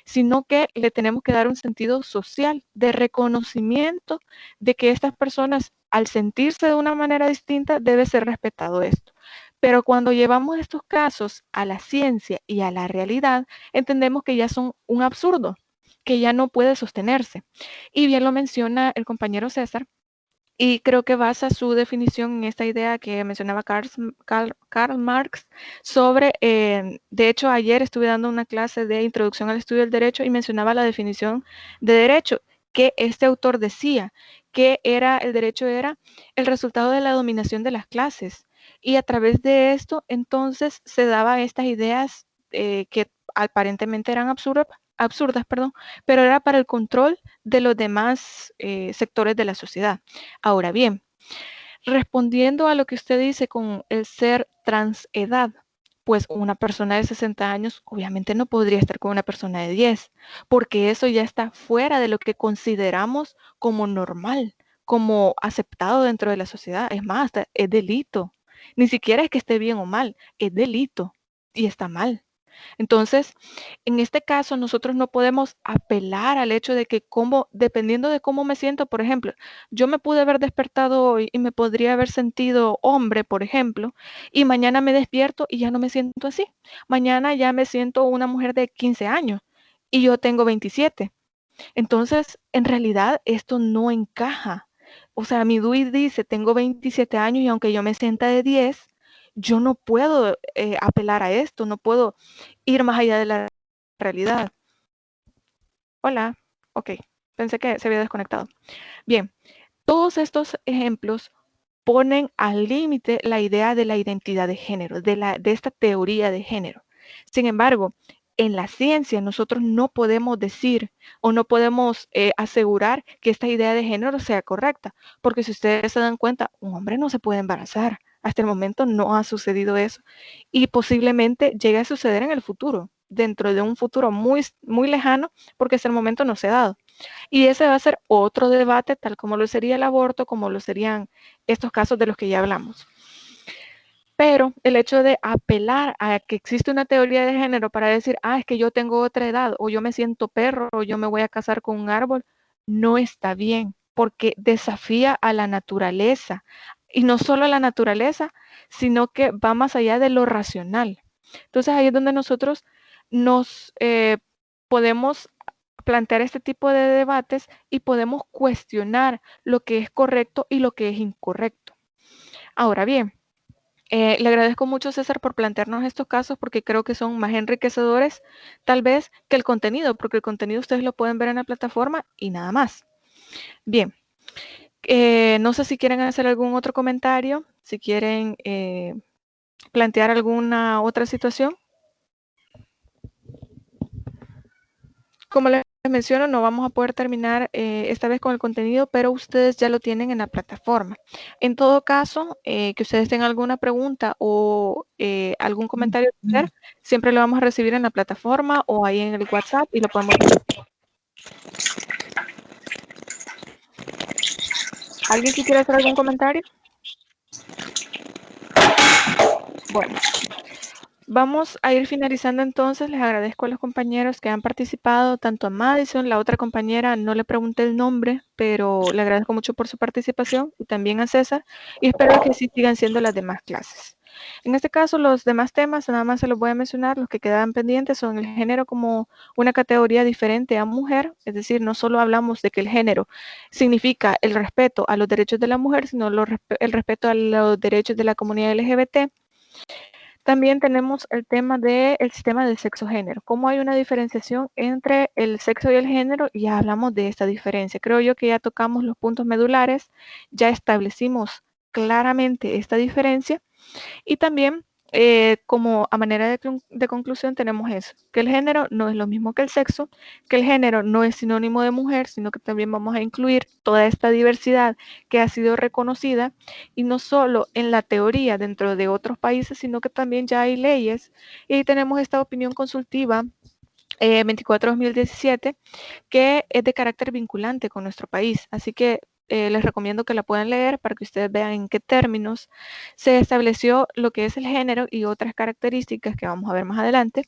sino que le tenemos que dar un sentido social de reconocimiento de que estas personas, al sentirse de una manera distinta, debe ser respetado esto. Pero cuando llevamos estos casos a la ciencia y a la realidad, entendemos que ya son un absurdo, que ya no puede sostenerse. Y bien lo menciona el compañero César, y creo que basa su definición en esta idea que mencionaba Karl Marx sobre, de hecho, ayer estuve dando una clase de introducción al estudio del derecho y mencionaba la definición de derecho, que este autor decía que el derecho era el resultado de la dominación de las clases. Y a través de esto, entonces, se daba estas ideas que aparentemente eran absurdas, pero era para el control de los demás sectores de la sociedad. Ahora bien, respondiendo a lo que usted dice con el ser transedad, pues una persona de 60 años obviamente no podría estar con una persona de 10, porque eso ya está fuera de lo que consideramos como normal, como aceptado dentro de la sociedad. Es más, es delito. Ni siquiera es que esté bien o mal, es delito y está mal. Entonces, en este caso, nosotros no podemos apelar al hecho de que dependiendo de cómo me siento, por ejemplo, yo me pude haber despertado hoy y me podría haber sentido hombre, por ejemplo, y mañana me despierto y ya no me siento así. Mañana ya me siento una mujer de 15 años y yo tengo 27. Entonces, en realidad, esto no encaja. O sea, mi DUI dice, tengo 27 años y aunque yo me sienta de 10, yo no puedo apelar a esto, no puedo ir más allá de la realidad. Hola, ok, pensé que se había desconectado. Bien, todos estos ejemplos ponen al límite la idea de la identidad de género, de esta teoría de género. Sin embargo, en la ciencia nosotros no podemos decir o no podemos asegurar que esta idea de género sea correcta, porque si ustedes se dan cuenta, un hombre no se puede embarazar. Hasta el momento no ha sucedido eso y posiblemente llegue a suceder en el futuro, dentro de un futuro muy, muy lejano, porque hasta el momento no se ha dado. Y ese va a ser otro debate, tal como lo sería el aborto, como lo serían estos casos de los que ya hablamos. Pero el hecho de apelar a que existe una teoría de género para decir, es que yo tengo otra edad, o yo me siento perro, o yo me voy a casar con un árbol, no está bien, porque desafía a la naturaleza. Y no solo la naturaleza, sino que va más allá de lo racional. Entonces ahí es donde nosotros nos podemos plantear este tipo de debates y podemos cuestionar lo que es correcto y lo que es incorrecto. Ahora bien, le agradezco mucho, César, por plantearnos estos casos porque creo que son más enriquecedores tal vez que el contenido, porque el contenido ustedes lo pueden ver en la plataforma y nada más. Bien, no sé si quieren hacer algún otro comentario, si quieren plantear alguna otra situación. Como les menciono, no vamos a poder terminar esta vez con el contenido, pero ustedes ya lo tienen en la plataforma. En todo caso, que ustedes tengan alguna pregunta o algún comentario que hacer, siempre lo vamos a recibir en la plataforma o ahí en el WhatsApp y lo podemos ver. ¿Alguien que quiera hacer algún comentario? Bueno. Vamos a ir finalizando entonces. Les agradezco a los compañeros que han participado, tanto a Madison, la otra compañera, no le pregunté el nombre, pero le agradezco mucho por su participación, y también a César, y espero que sí sigan siendo las demás clases. En este caso, los demás temas, nada más se los voy a mencionar, los que quedan pendientes son el género como una categoría diferente a mujer, es decir, no solo hablamos de que el género significa el respeto a los derechos de la mujer, sino el respeto a los derechos de la comunidad LGBT. También tenemos el tema del sistema del sexo-género, cómo hay una diferenciación entre el sexo y el género, y ya hablamos de esta diferencia. Creo yo que ya tocamos los puntos medulares, ya establecimos claramente esta diferencia, y también como a manera de conclusión tenemos eso, que el género no es lo mismo que el sexo, que el género no es sinónimo de mujer, sino que también vamos a incluir toda esta diversidad que ha sido reconocida, y no solo en la teoría dentro de otros países, sino que también ya hay leyes, y ahí tenemos esta opinión consultiva 24/2017, que es de carácter vinculante con nuestro país, así que les recomiendo que la puedan leer para que ustedes vean en qué términos se estableció lo que es el género y otras características que vamos a ver más adelante.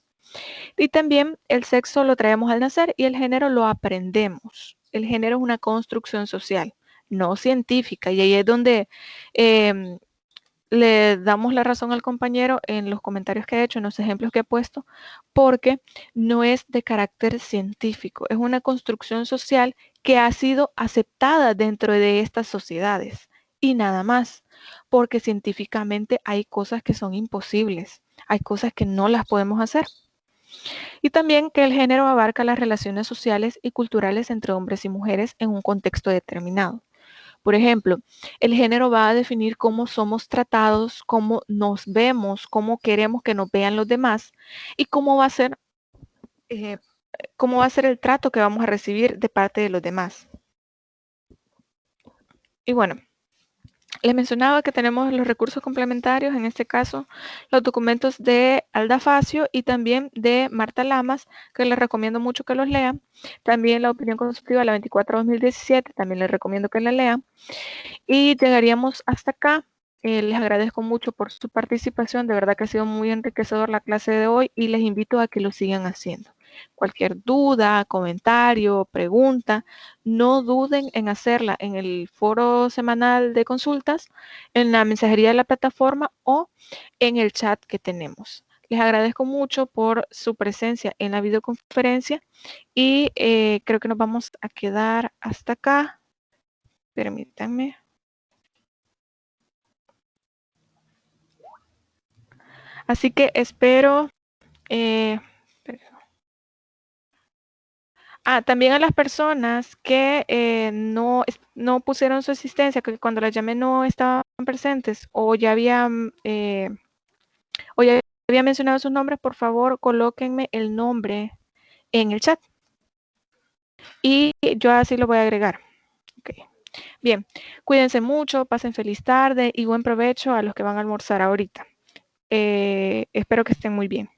Y también el sexo lo traemos al nacer y el género lo aprendemos. El género es una construcción social, no científica, y ahí es donde le damos la razón al compañero en los comentarios que ha hecho, en los ejemplos que ha puesto, porque no es de carácter científico, es una construcción social que ha sido aceptada dentro de estas sociedades y nada más, porque científicamente hay cosas que son imposibles, hay cosas que no las podemos hacer. Y también que el género abarca las relaciones sociales y culturales entre hombres y mujeres en un contexto determinado. Por ejemplo, el género va a definir cómo somos tratados, cómo nos vemos, cómo queremos que nos vean los demás y cómo va a ser el trato que vamos a recibir de parte de los demás. Y bueno, les mencionaba que tenemos los recursos complementarios, en este caso los documentos de Alda Facio y también de Marta Lamas, que les recomiendo mucho que los lean. También la opinión consultiva, la 24/2017, también les recomiendo que la lean. Y llegaríamos hasta acá. Les agradezco mucho por su participación, de verdad que ha sido muy enriquecedor la clase de hoy y les invito a que lo sigan haciendo. Cualquier duda, comentario, pregunta, no duden en hacerla en el foro semanal de consultas, en la mensajería de la plataforma o en el chat que tenemos. Les agradezco mucho por su presencia en la videoconferencia y creo que nos vamos a quedar hasta acá. Permítanme. Así que espero... también a las personas que no pusieron su asistencia, que cuando las llamé no estaban presentes o ya había mencionado sus nombres, por favor colóquenme el nombre en el chat y yo así lo voy a agregar. Okay. Bien, cuídense mucho, pasen feliz tarde y buen provecho a los que van a almorzar ahorita. Espero que estén muy bien.